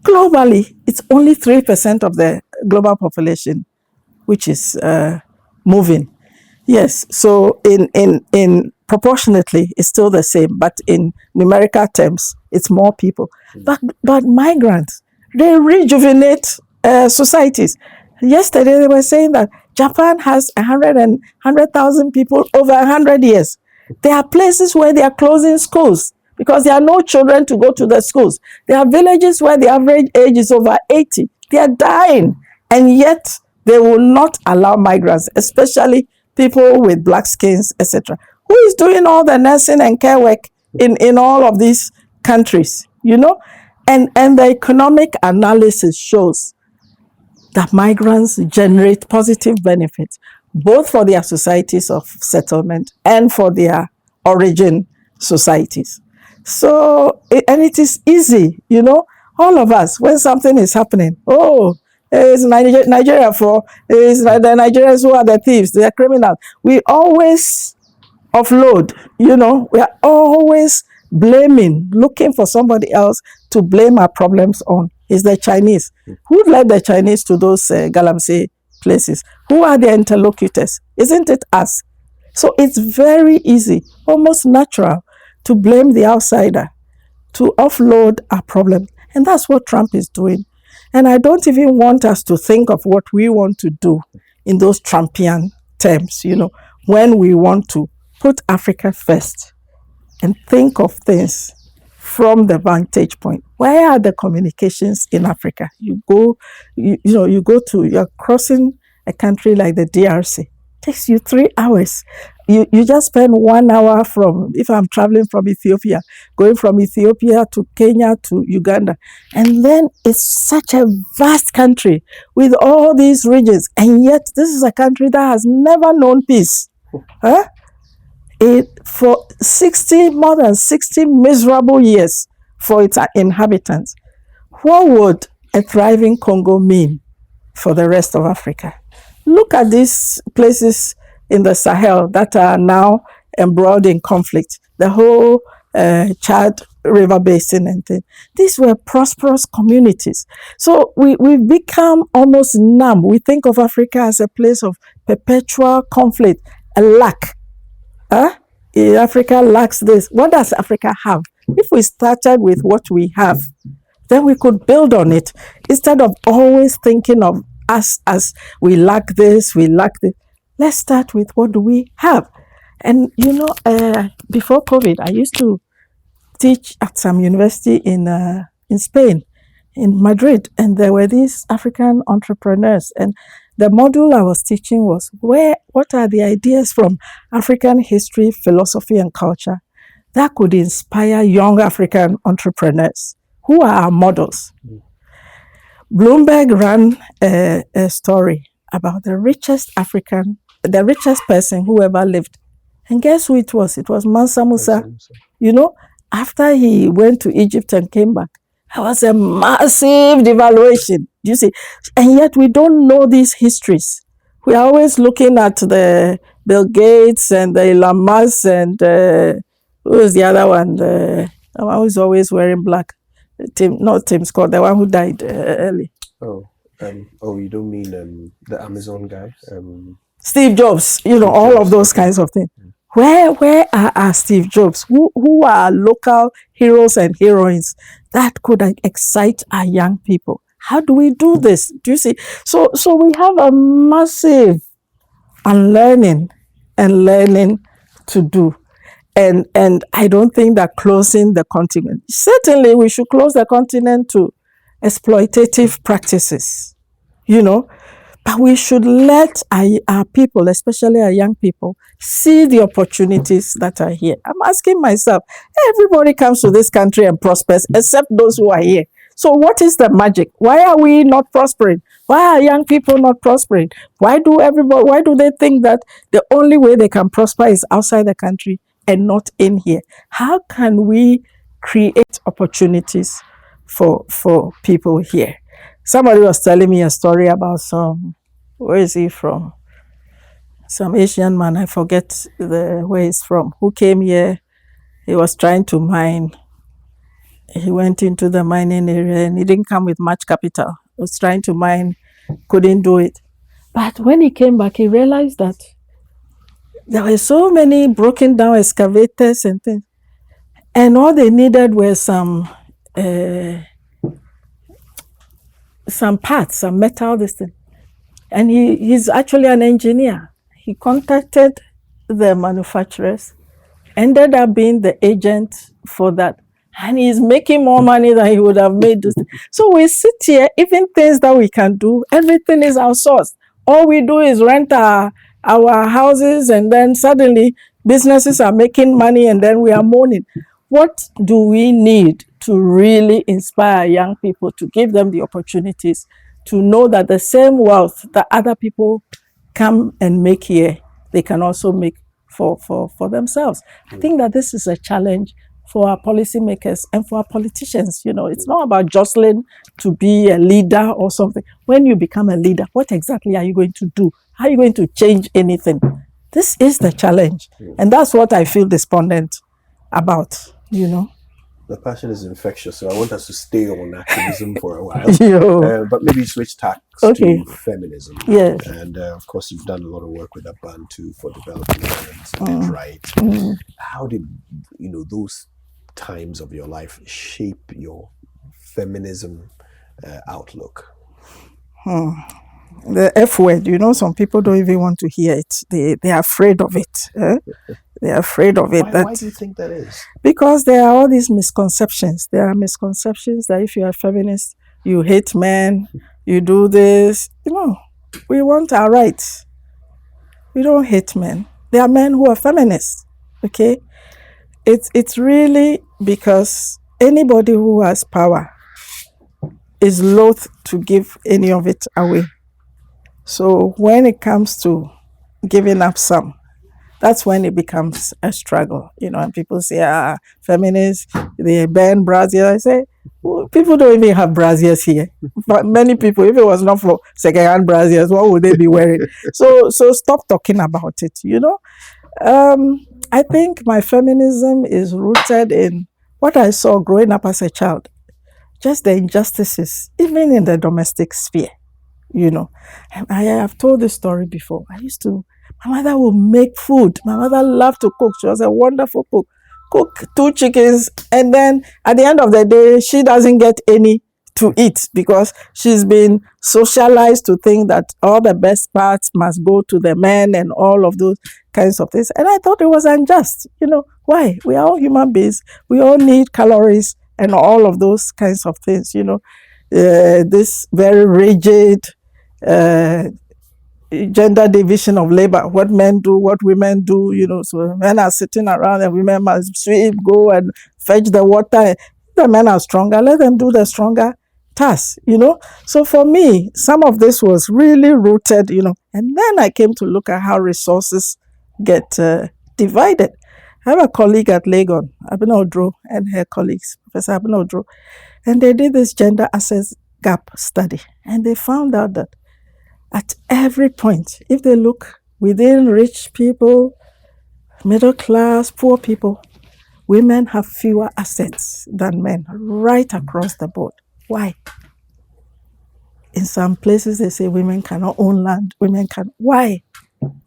Globally, it's only 3% of the global population which is moving. Yes, so in proportionately, it's still the same, but in numerical terms, it's more people. But migrants, they rejuvenate societies. Yesterday, they were saying that Japan has 100,000 people over 100 years. There are places where they are closing schools because there are no children to go to the schools. There are villages where the average age is over 80. They are dying, and yet they will not allow migrants, especially people with black skins, etc. Who is doing all the nursing and care work in all of these countries, And the economic analysis shows that migrants generate positive benefits, both for their societies of settlement and for their origin societies. So, and it is easy, all of us, when something is happening, it's Nigeria it's the Nigerians who are the thieves, they are criminals. We always offload, we are always blaming, looking for somebody else to blame our problems on. It's the Chinese. Who led the Chinese to those Galamsey places? Who are the interlocutors? Isn't it us? So it's very easy, almost natural, to blame the outsider, to offload our problems. And that's what Trump is doing. And I don't even want us to think of what we want to do in those Trumpian terms, when we want to put Africa first and think of things from the vantage point. Where are the communications in Africa? You go to, you're crossing a country like the DRC. It takes you 3 hours. You just spend 1 hour if I'm traveling from Ethiopia, going from Ethiopia to Kenya to Uganda. And then it's such a vast country with all these regions. And yet this is a country that has never known peace. Huh? For more than 60 miserable years for its inhabitants. What would a thriving Congo mean for the rest of Africa? Look at these places in the Sahel that are now embroiled in conflict. The whole Chad River Basin and things. These were prosperous communities. So we've become almost numb. We think of Africa as a place of perpetual conflict, a lack. Africa lacks this. What does Africa have? If we started with what we have, then we could build on it instead of always thinking of us as we lack this, we lack this. Let's start with what do we have. And before COVID, I used to teach at some university in Spain, in Madrid, and there were these African entrepreneurs. And the module I was teaching was what are the ideas from African history, philosophy, and culture that could inspire young African entrepreneurs? Who are our models? Bloomberg ran a story about the richest person who ever lived. And guess who it was? It was Mansa Musa. After he went to Egypt and came back, there was a massive devaluation. Do you see? And yet we don't know these histories. We are always looking at the Bill Gates and the Elon Musk and who is the other one? The one who's always wearing black. Not Tim Scott, the one who died early. You don't mean the Amazon guy? Steve Jobs, all of those kinds of things. Where are our Steve Jobs? Who are local heroes and heroines that could excite our young people? How do we do this? Do you see? So we have a massive unlearning and learning to do. And I don't think that closing the continent, certainly we should close the continent to exploitative practices, but we should let our people, especially our young people, see the opportunities that are here. I'm asking myself, everybody comes to this country and prospers except those who are here. So what is the magic? Why are we not prospering? Why are young people not prospering? Why do they think that the only way they can prosper is outside the country and not in here? How can we create opportunities for people here? Somebody was telling me a story about where is he from? Some Asian man, I forget where he's from, who came here. He was trying to mine. He went into the mining area and he didn't come with much capital. He was trying to mine, couldn't do it. But when he came back, he realized that there were so many broken down excavators and things. And all they needed were some parts, some metal, this thing. And he's actually an engineer. He contacted the manufacturers, ended up being the agent for that. And he's making more money than he would have made. So we sit here, even things that we can do, everything is outsourced. All we do is rent our houses, and then suddenly businesses are making money, and then we are moaning. What do we need to really inspire young people, to give them the opportunities to know that the same wealth that other people come and make here, they can also make for themselves? I think that this is a challenge for our policymakers and for our politicians. It's not about jostling to be a leader or something. When you become a leader, what exactly are you going to do? How are you going to change anything? This is the challenge. And that's what I feel despondent about, The passion is infectious, so I want us to stay on activism for a while. But maybe switch tacks to feminism. Yes. And of course, you've done a lot of work with Abantu for developing women's rights. How did those times of your life shape your feminism outlook? The F word, some people don't even want to hear it. They are afraid of it. They're afraid of it. Why do you think that is? Because there are all these misconceptions. There are misconceptions that if you are a feminist, you hate men, you do this. We want our rights. We don't hate men. There are men who are feminists. Okay? It's really because anybody who has power is loath to give any of it away. So when it comes to giving up some, that's when it becomes a struggle, and people say, feminists, they ban braziers. I say, well, people don't even have braziers here. But many people, if it was not for second-hand braziers, what would they be wearing? So stop talking about it, I think my feminism is rooted in what I saw growing up as a child, just the injustices, even in the domestic sphere. I have told this story before. My mother would make food. My mother loved to cook. She was a wonderful cook. Cook 2 chickens, and then at the end of the day, she doesn't get any to eat because she's been socialized to think that all the best parts must go to the men and all of those kinds of things. And I thought it was unjust. Why? We are all human beings. We all need calories and all of those kinds of things. This very rigid gender division of labor, what men do, what women do, so men are sitting around and women must sweep, go and fetch the water. The men are stronger, let them do the stronger task, So for me, some of this was really rooted, and then I came to look at how resources get divided. I have a colleague at Legon, Abena Odro, and her colleagues, Professor Abena Odro, and they did this gender access gap study, and they found out that at every point, if they look within rich people, middle class, poor people, women have fewer assets than men right across the board. Why? In some places, they say women cannot own land, women can. Why?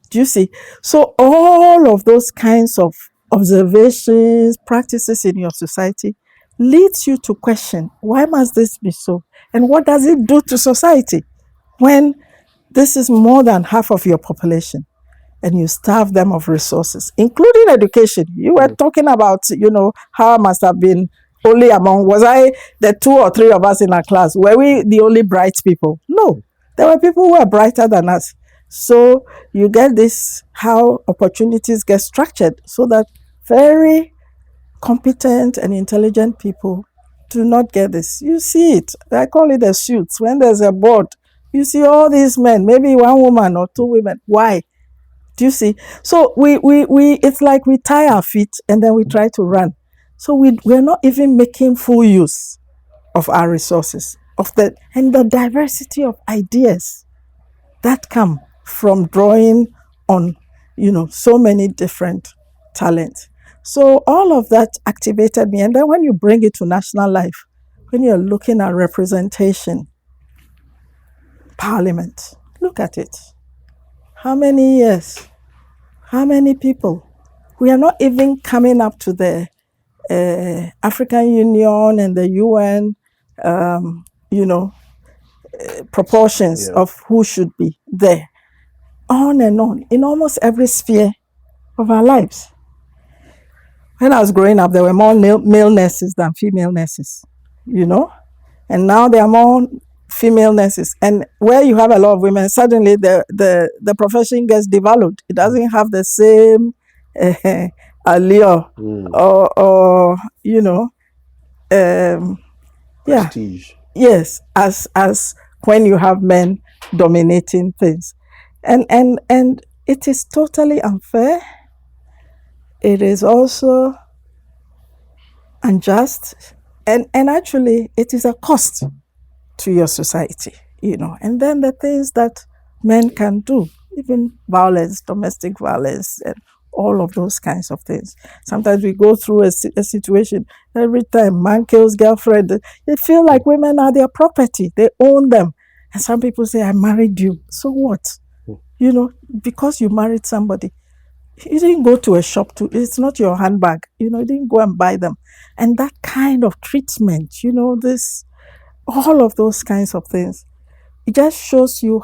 Do you see? So all of those kinds of observations, practices in your society leads you to question, why must this be so? And what does it do to society when this is more than half of your population and you starve them of resources, including education? You were talking about, how I must have been only was I the 2 or 3 of us in our class? Were we the only bright people? No, there were people who were brighter than us. So you get this, how opportunities get structured so that very competent and intelligent people do not get this. You see it. I call it the suits. When there's a board, you see all these men, maybe 1 woman or 2 women. Why? Do you see? So we it's like we tie our feet and then we try to run. So we're not even making full use of our resources, and the diversity of ideas that come from drawing on, so many different talents. So all of that activated me. And then when you bring it to national life, when you're looking at representation, Parliament, look at it. How many years? How many people? We are not even coming up to the African Union and the UN, proportions of who should be there. On and on, in almost every sphere of our lives. When I was growing up, there were more male nurses than female nurses, and now there are more female nurses. And where you have a lot of women, suddenly the profession gets devalued. It doesn't have the same allure or prestige. Yes, as when you have men dominating things. And it is totally unfair. It is also unjust. And actually, it is a cost to your society, And then the things that men can do, even violence, domestic violence, and all of those kinds of things. Sometimes we go through a situation, every time man kills girlfriend, they feel like women are their property. They own them. And some people say, I married you. So what? Because you married somebody. You didn't go to a shop it's not your handbag. You didn't go and buy them. And that kind of treatment, all of those kinds of things, it just shows you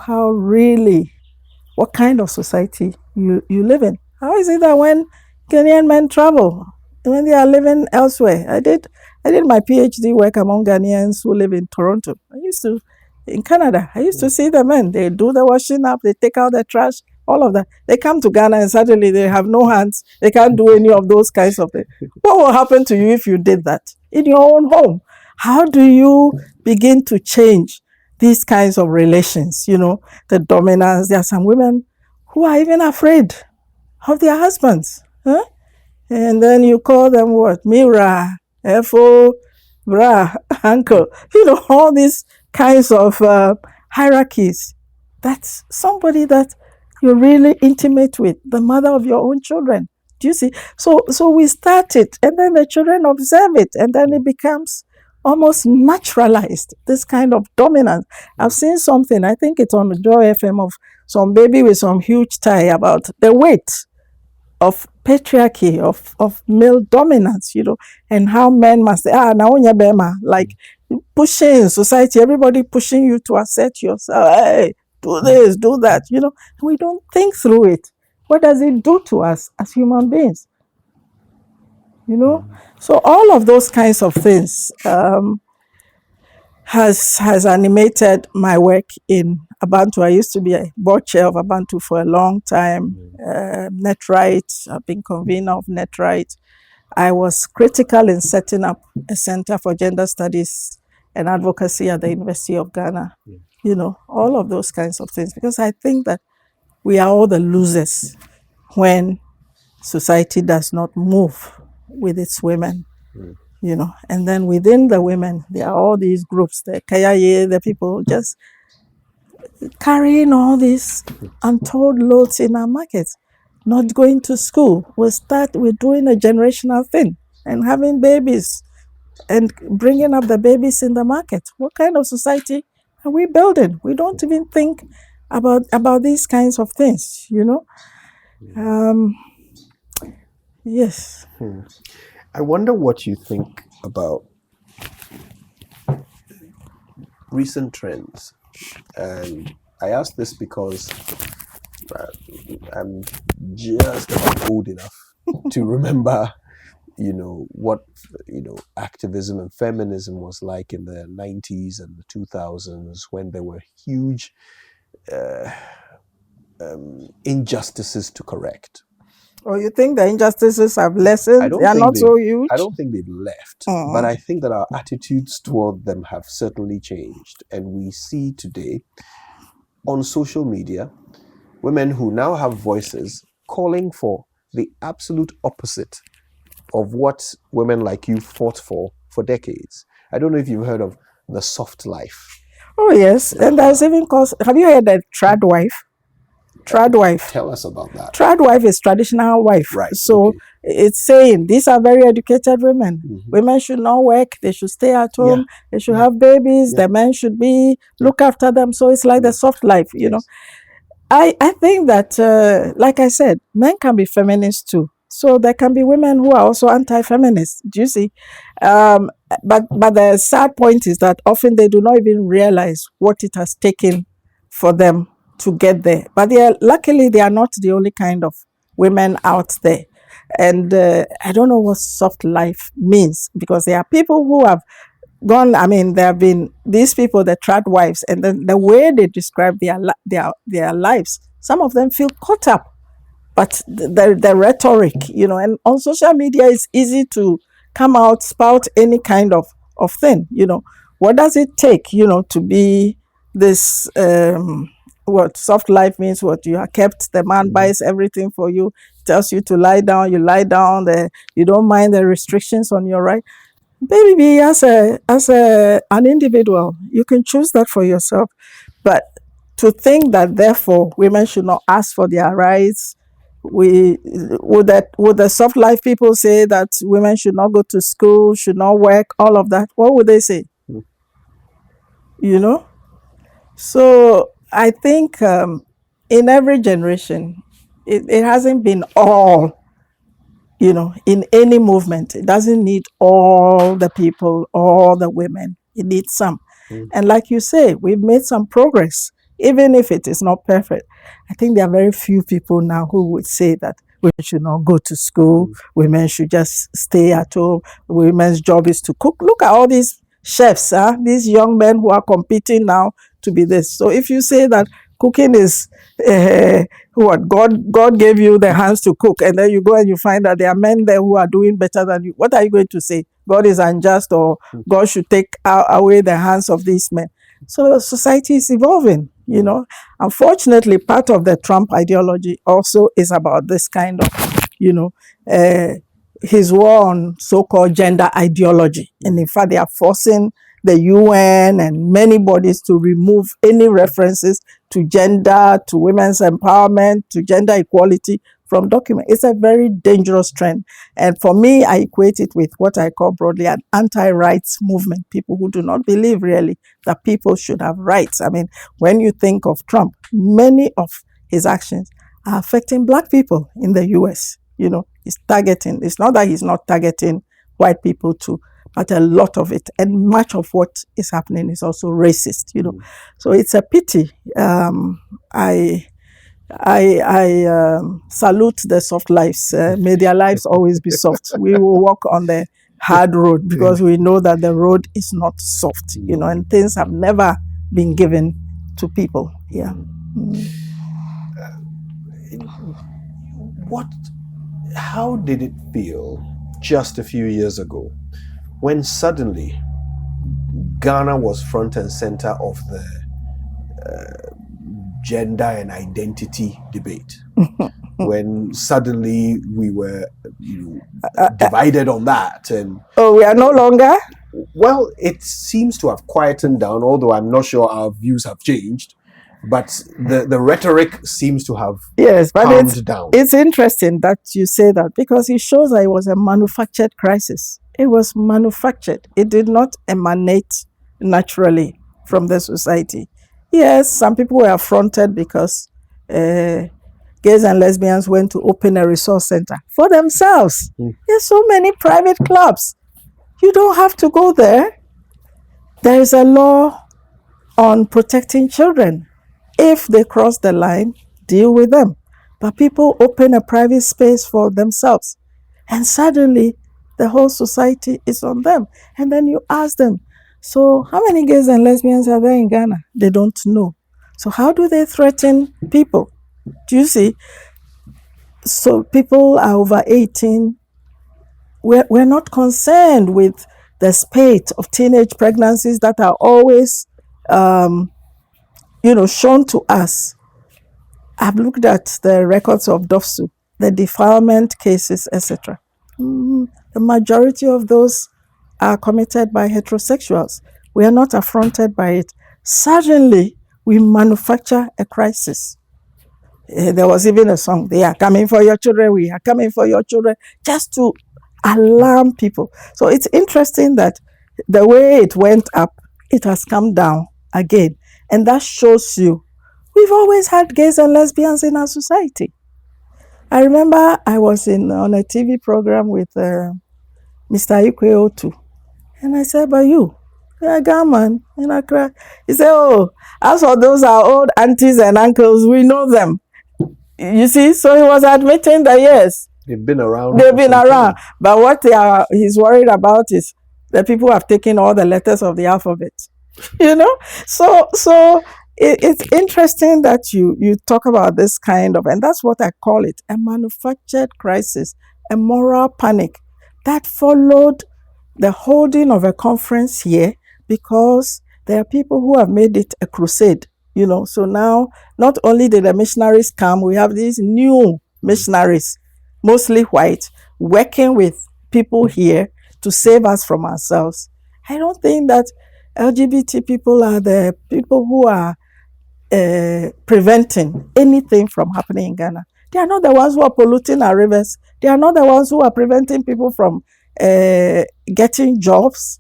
what kind of society you live in. How is it that when Ghanaian men travel when they are living elsewhere. I did my PhD work among Ghanaians who live in Toronto. In Canada, I used to see the men. They do the washing up, they take out the trash, all of that. They come to Ghana and suddenly they have no hands. They can't do any of those kinds of things. What will happen to you if you did that in your own home? How do you begin to change these kinds of relations? The dominance. There are some women who are even afraid of their husbands. Huh? And then you call them what? Mira, Efo, Bra, Uncle. All these kinds of hierarchies. That's somebody that you're really intimate with, the mother of your own children. Do you see? So we start it, and then the children observe it, and then it becomes almost naturalized, this kind of dominance. I've seen something, I think it's on the Joy FM, of some baby with some huge tie about the weight of patriarchy, of male dominance, and how men must say, naonya bema, like pushing society, everybody pushing you to assert yourself. Hey, do this, do that, we don't think through it. What does it do to us as human beings? So all of those kinds of things has animated my work in Abantu. I used to be a board chair of Abantu for a long time. NetRight, I've been convener of NetRight. I was critical in setting up a Center for Gender Studies and Advocacy at the University of Ghana. All of those kinds of things, because I think that we are all the losers when society does not move with its women. And then within the women, there are all these groups, the Kayaye, the people just carrying all these untold loads in our markets, not going to school. We're doing a generational thing and having babies and bringing up the babies in the market. What kind of society are we building? We don't even think about these kinds of things, Yes. I wonder what you think about recent trends. And I ask this because I'm just about old enough to remember, what, activism and feminism was like in the 90s and the 2000s, when there were huge injustices to correct. Or you think the injustices have lessened? They are not so huge? I don't think they've left, but I think that our attitudes toward them have certainly changed. And we see today on social media women who now have voices calling for the absolute opposite of what women like you fought for decades. I don't know if you've heard of the soft life. Oh, yes. And there's even have you heard of trad wife? Trad wife. Tell us about that. Trad wife is traditional wife. Right. So it's saying these are very educated women. Women should not work. They should stay at home. They should have babies. The men should look after them. So it's like the soft life, I think that, like I said, men can be feminists too. So there can be women who are also anti-feminists. Do you see? But the sad point is that often they do not even realize what it has taken for them to get there. But luckily, they are not the only kind of women out there. And I don't know what soft life means, because there are people who have gone, there have been these people, the trad wives, and then the way they describe their lives, some of them feel caught up. But the rhetoric, and on social media, it's easy to come out, spout any kind of thing, What does it take, to be this, what soft life means? What you are kept, the man buys everything for you, tells you to lie down, you lie down, you don't mind the restrictions on your right. Baby, as an individual, you can choose that for yourself. But to think that therefore women should not ask for their rights, would the soft life people say that women should not go to school, should not work, all of that? What would they say? So I think in every generation, it hasn't been all. In any movement, it doesn't need all the people, all the women. It needs some. And like you say, we've made some progress, even if it is not perfect. I think there are very few people now who would say that women should not go to school, women should just stay at home, women's job is to cook. Look at all these chefs, these young men who are competing now to be this. So if you say that cooking is what God gave you the hands to cook, and then you go and you find that there are men there who are doing better than you, what are you going to say? God is unjust, or God should take away the hands of these men? So society is evolving, you know. Unfortunately, part of the Trump ideology also is about this kind of, you know, his war on so-called gender ideology. And in fact, they are forcing the UN and many bodies to remove any references to gender, to women's empowerment, to gender equality from document. It's a very dangerous trend. And for me, I equate it with what I call broadly an anti-rights movement. People who do not believe really that people should have rights. I mean, when you think of Trump, many of his actions are affecting Black people in the US. You know, he's targeting, it's not that he's not targeting white people too, but a lot of it, and much of what is happening is also racist, you know. So it's a pity. I salute the soft lives. May their lives always be soft. We will walk on the hard road because we know that the road is not soft, you know, and things have never been given to people. Yeah. How did it feel just a few years ago when suddenly Ghana was front and center of the gender and identity debate? When suddenly we were divided on that, and we are no longer. Well, it seems to have quietened down, although I'm not sure our views have changed. But the rhetoric seems to have calmed down. It's interesting that you say that, because it shows that it was a manufactured crisis. It was manufactured. It did not emanate naturally from the society. Yes, some people were affronted because gays and lesbians went to open a resource center for themselves. There's so many private clubs. You don't have to go there. There is a law on protecting children. If they cross the line, deal with them. But people open a private space for themselves, and suddenly the whole society is on them. And then you ask them, so how many gays and lesbians are there in Ghana? They don't know. So how do they threaten people? Do you see? So people are over 18. We're not concerned with the spate of teenage pregnancies that are always shown to us. I've looked at the records of DOFSU, the defilement cases, etc. The majority of those are committed by heterosexuals. We are not affronted by it. Suddenly, we manufacture a crisis. There was even a song, they are coming for your children, we are coming for your children, just to alarm people. So it's interesting that the way it went up, it has come down again. And that shows you, we've always had gays and lesbians in our society. I remember I was on a TV program with Mr. Ikweotu. And I said, but you're a Gaman in Accra. He said, oh, as for those are old aunties and uncles, we know them. You see, so he was admitting that yes, they've been around. But what he's worried about is the people have taken all the letters of the alphabet. You know, so it's interesting that you talk about this kind of, and that's what I call it, a manufactured crisis, a moral panic that followed the holding of a conference here, because there are people who have made it a crusade. You know, so now not only did the missionaries come, we have these new missionaries, mostly white, working with people here to save us from ourselves. I don't think that LGBT people are the people who are preventing anything from happening in Ghana. They are not the ones who are polluting our rivers. They are not the ones who are preventing people from getting jobs.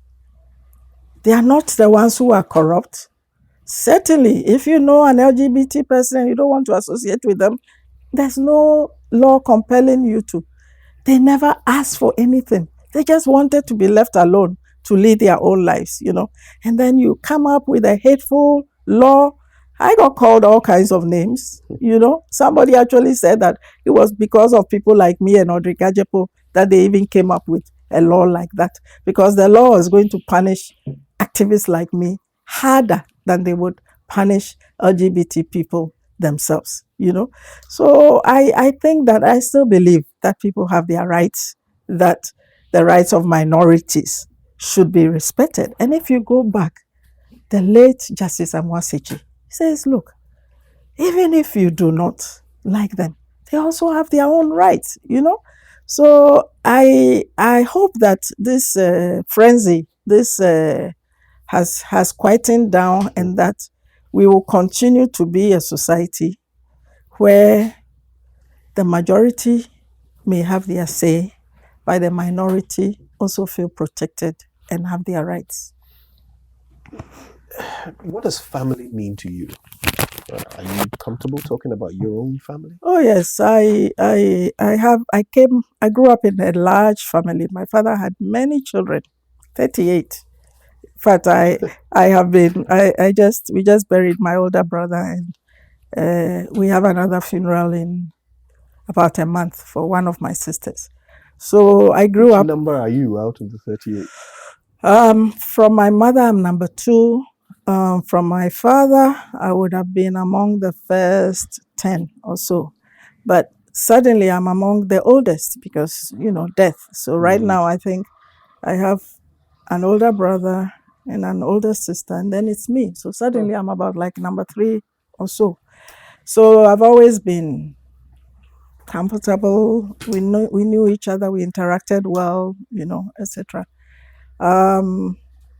They are not the ones who are corrupt. Certainly, if you know an LGBT person and you don't want to associate with them, there's no law compelling you to. They never asked for anything. They just wanted to be left alone to lead their own lives, you know. And then you come up with a hateful law. I got called all kinds of names. Somebody actually said that it was because of people like me and Audrey Gajepo that they even came up with a law like that, because the law is going to punish activists like me harder than they would punish LGBT people themselves. So I think that I still believe that people have their rights, that the rights of minorities should be respected. And if you go back, the late Justice Amwasechi says, look, even if you do not like them, they also have their own rights. So I hope that this frenzy, this has quietened down, and that we will continue to be a society where the majority may have their say, but the minority also feel protected and have their rights. What does family mean to you? Are you comfortable talking about your own family? Oh yes, I grew up in a large family. My father had many children, 38. In fact, we just buried my older brother, and we have another funeral in about a month for one of my sisters. So I grew Which up. number are you out of the 38? From my mother, I'm number 2. From my father, I would have been among the first 10 or so. But suddenly I'm among the oldest because, death. So right now I think I have an older brother and an older sister, and then it's me. So suddenly I'm about like number 3 or so. So I've always been comfortable. We knew each other. We interacted well, etc.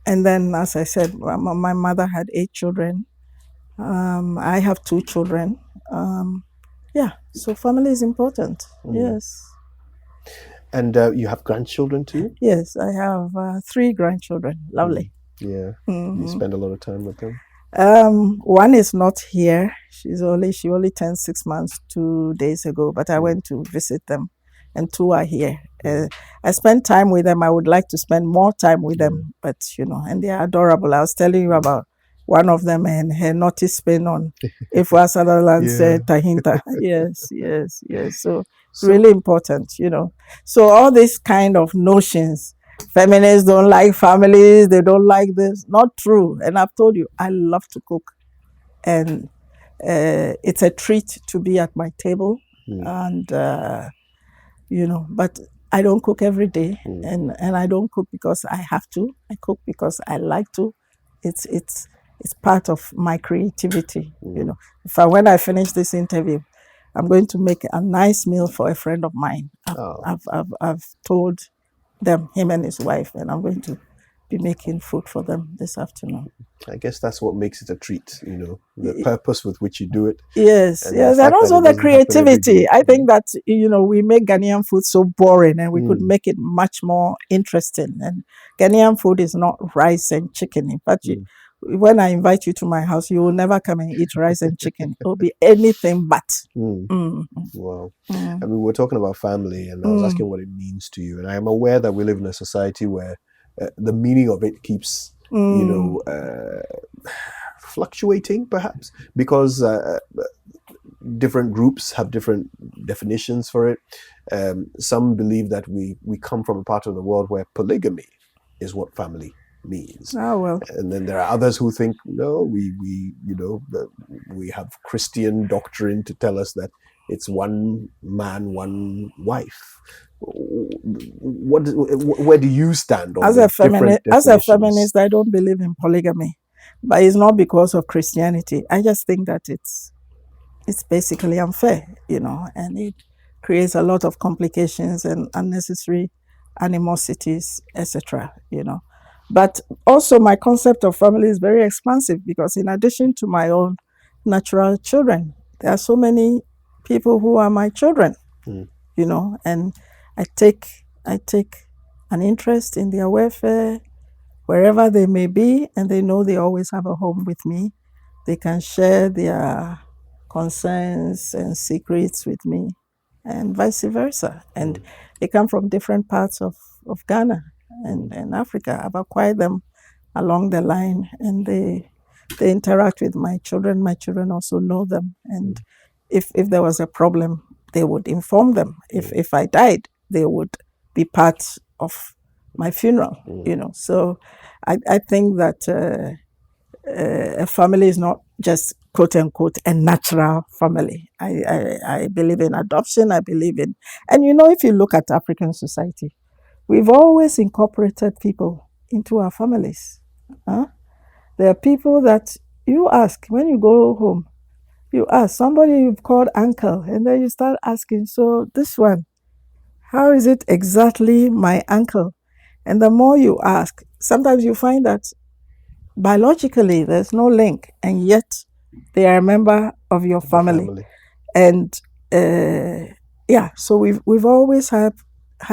And then, as I said, my mother had 8 children. I have 2 children. So family is important. Yes. And you have grandchildren too? Yes, I have 3 grandchildren. Lovely. Yeah. You spend a lot of time with them? One is not here. She only turned 6 months 2 days ago, but I went to visit them, and 2 are here. I spend time with them. I would like to spend more time with them, but and they are adorable. I was telling you about one of them and her naughty spin on Ifwa Sutherland said Tahinta. Yes. So really important. So all these kind of notions, feminists don't like families, they don't like this. Not true. And I've told you, I love to cook. And it's a treat to be at my table. And, but I don't cook every day. And I don't cook because I have to. I cook because I like to. It's part of my creativity. When I finish this interview, I'm going to make a nice meal for a friend of mine. I've told them, him and his wife, and I'm going to be making food for them this afternoon. I guess that's what makes it a treat, the purpose with which you do it. Yes, and also the creativity. I think that, we make Ghanaian food so boring, and we could make it much more interesting. And Ghanaian food is not rice and chicken. In fact, when I invite you to my house, you will never come and eat rice and chicken. It will be anything but. Wow. I mean, we're talking about family, and I was asking what it means to you. And I am aware that we live in a society where the meaning of it keeps, fluctuating, perhaps, because different groups have different definitions for it. Some believe that we come from a part of the world where polygamy is what family means. Oh, well. And then there are others who think, no, we have Christian doctrine to tell us that it's one man, one wife. Where do you stand on as a feminist, I don't believe in polygamy, but it's not because of Christianity. I just think that it's basically unfair, and it creates a lot of complications and unnecessary animosities, etc. But also my concept of family is very expansive, because in addition to my own natural children, there are so many people who are my children, and I take an interest in their welfare wherever they may be, and they know they always have a home with me. They can share their concerns and secrets with me, and vice versa. And they come from different parts of Ghana and Africa. I've acquired them along the line, and they They interact with my children. My children also know them. And if there was a problem, they would inform them. If I died, they would be part of my funeral, So I think that a family is not just quote unquote a natural family. I believe in adoption. I believe in, and if you look at African society, we've always incorporated people into our families. Huh? There are people that you ask when you go home, you ask somebody you've called uncle, and then you start asking, so this one, how is it exactly my uncle? And the more you ask, sometimes you find that biologically there's no link, and yet they are a member of your family. And so we've always had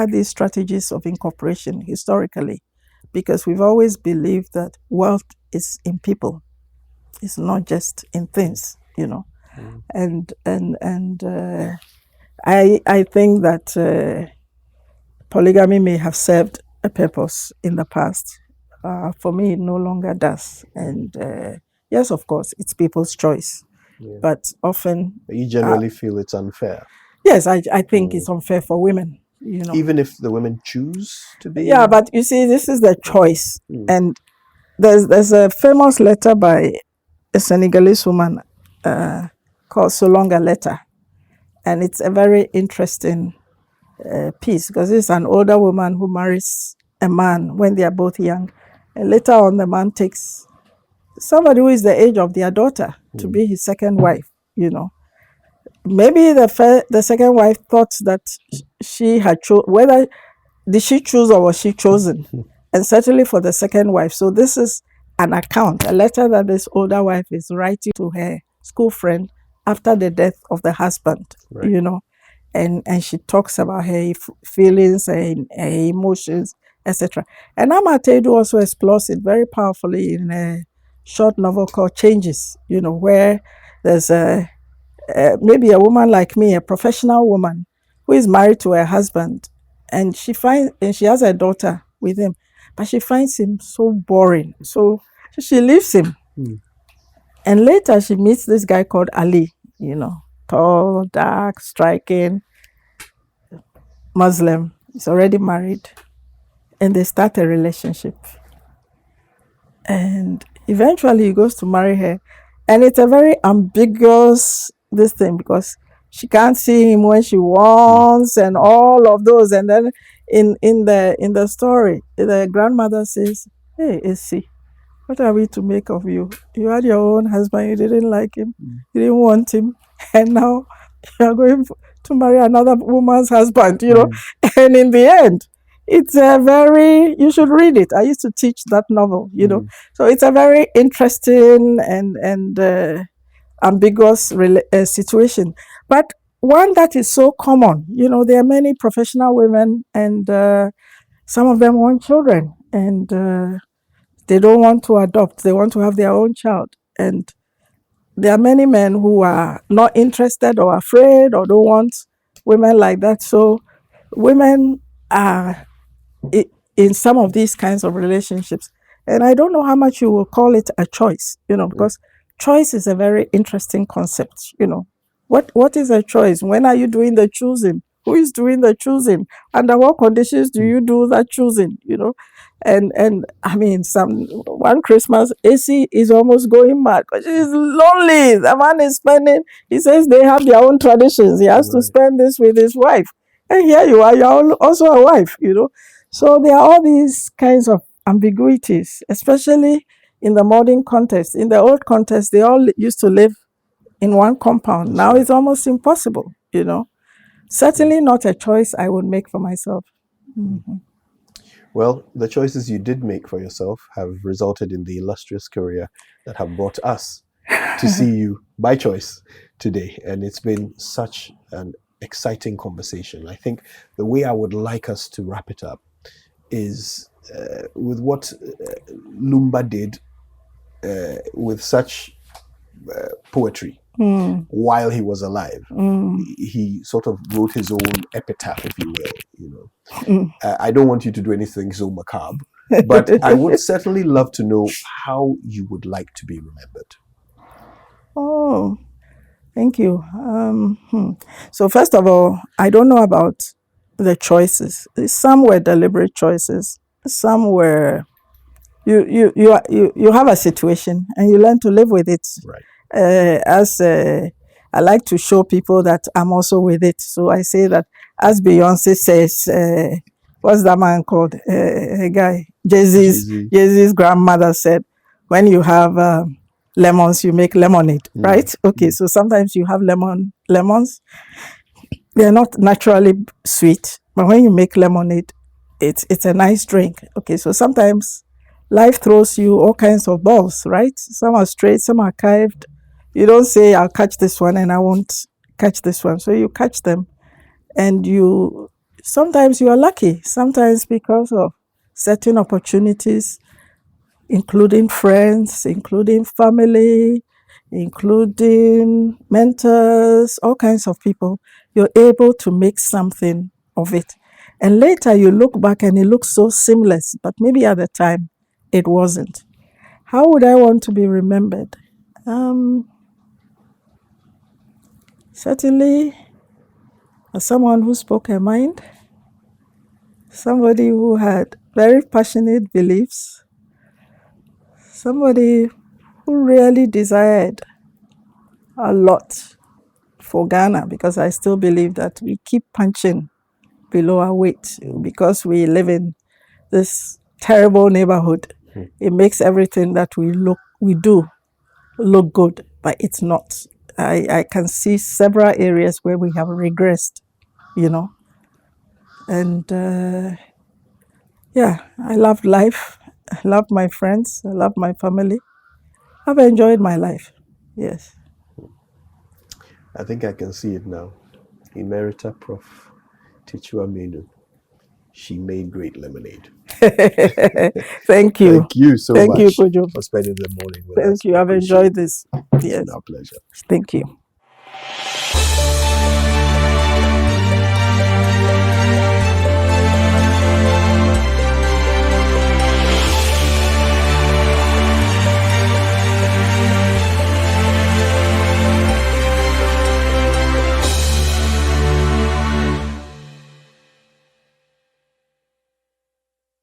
these strategies of incorporation historically, because we've always believed that wealth is in people. It's not just in things, And I think that polygamy may have served a purpose in the past. For me, it no longer does. And yes, of course, it's people's choice. But often... You generally feel it's unfair? Yes, I think it's unfair for women. Even if the women choose to be? Yeah, but you see, this is the choice. And there's a famous letter by a Senegalese woman called So Long a Letter. And it's a very interesting piece, because it's an older woman who marries a man when they are both young. And later on, the man takes somebody who is the age of their daughter to be his second wife, Maybe the second wife thought that she had whether did she choose or was she chosen? And certainly for the second wife. So this is an account, a letter that this older wife is writing to her school friend after the death of the husband, and she talks about her feelings and her emotions, etc. And Amateidu also explores it very powerfully in a short novel called Changes, where there's maybe a woman like me, a professional woman who is married to her husband, and she has a daughter with him, but she finds him so boring. So she leaves him. And later she meets this guy called Ali, tall, dark, striking, Muslim. He's already married. And they start a relationship. And eventually he goes to marry her. And it's a very ambiguous thing, because she can't see him when she wants and all of those. And then in the story, the grandmother says, "Hey, Essie, what are we to make of you? You had your own husband, you didn't like him, you didn't want him, and now you're going to marry another woman's husband, And in the end, it's you should read it. I used to teach that novel, So it's a very interesting and ambiguous situation, but one that is so common. There are many professional women, and some of them want children, and they don't want to adopt. They want to have their own child. And there are many men who are not interested or afraid or don't want women like that. So women are in some of these kinds of relationships. And I don't know how much you will call it a choice, because choice is a very interesting concept, What is a choice? When are you doing the choosing? Who is doing the choosing? Under what conditions do you do that choosing, And I mean, one Christmas, AC is almost going mad because she's lonely. The man is spending, he says they have their own traditions. He has to spend this with his wife. And here you are, you're also a wife, So there are all these kinds of ambiguities, especially in the modern context. In the old context, they all used to live in one compound. Now it's almost impossible, Certainly not a choice I would make for myself. Mm-hmm. Well, the choices you did make for yourself have resulted in the illustrious career that have brought us to see you by choice today. And it's been such an exciting conversation. I think the way I would like us to wrap it up is with what Lumba did with such poetry. while he was alive. He sort of wrote his own epitaph, if you will. I don't want you to do anything so macabre, but I would certainly love to know how you would like to be remembered. Oh, thank you. So first of all, I don't know about the choices. Some were deliberate choices. Some were you have a situation and you learn to live with it. Right. I like to show people that I'm also with it. So I say that, as Beyonce says, what's that man called? A guy, Jay-Z's grandmother said, when you have lemons, you make lemonade, right? Okay, so sometimes you have lemons. They're not naturally sweet, but when you make lemonade, it's a nice drink. Okay, so sometimes life throws you all kinds of balls, right? Some are straight, some are curved. You don't say, I'll catch this one and I won't catch this one. So you catch them, and sometimes you are lucky, sometimes because of certain opportunities, including friends, including family, including mentors, all kinds of people. You're able to make something of it. And later you look back and it looks so seamless, but maybe at the time it wasn't. How would I want to be remembered? Certainly as someone who spoke her mind, somebody who had very passionate beliefs, somebody who really desired a lot for Ghana, because I still believe that we keep punching below our weight because we live in this terrible neighborhood. It makes everything that we do look good, but it's not. I can see several areas where we have regressed, and yeah, I love life. I love my friends. I love my family. I've enjoyed my life. Yes. I think I can see it now. Emerita Prof. Takyiwaa Manuh. She made great lemonade. Thank you. Thank you so Thank much you, Kojo, for spending the morning with us. Thank you. I've enjoyed this. It's Yes. been our pleasure. Thank you.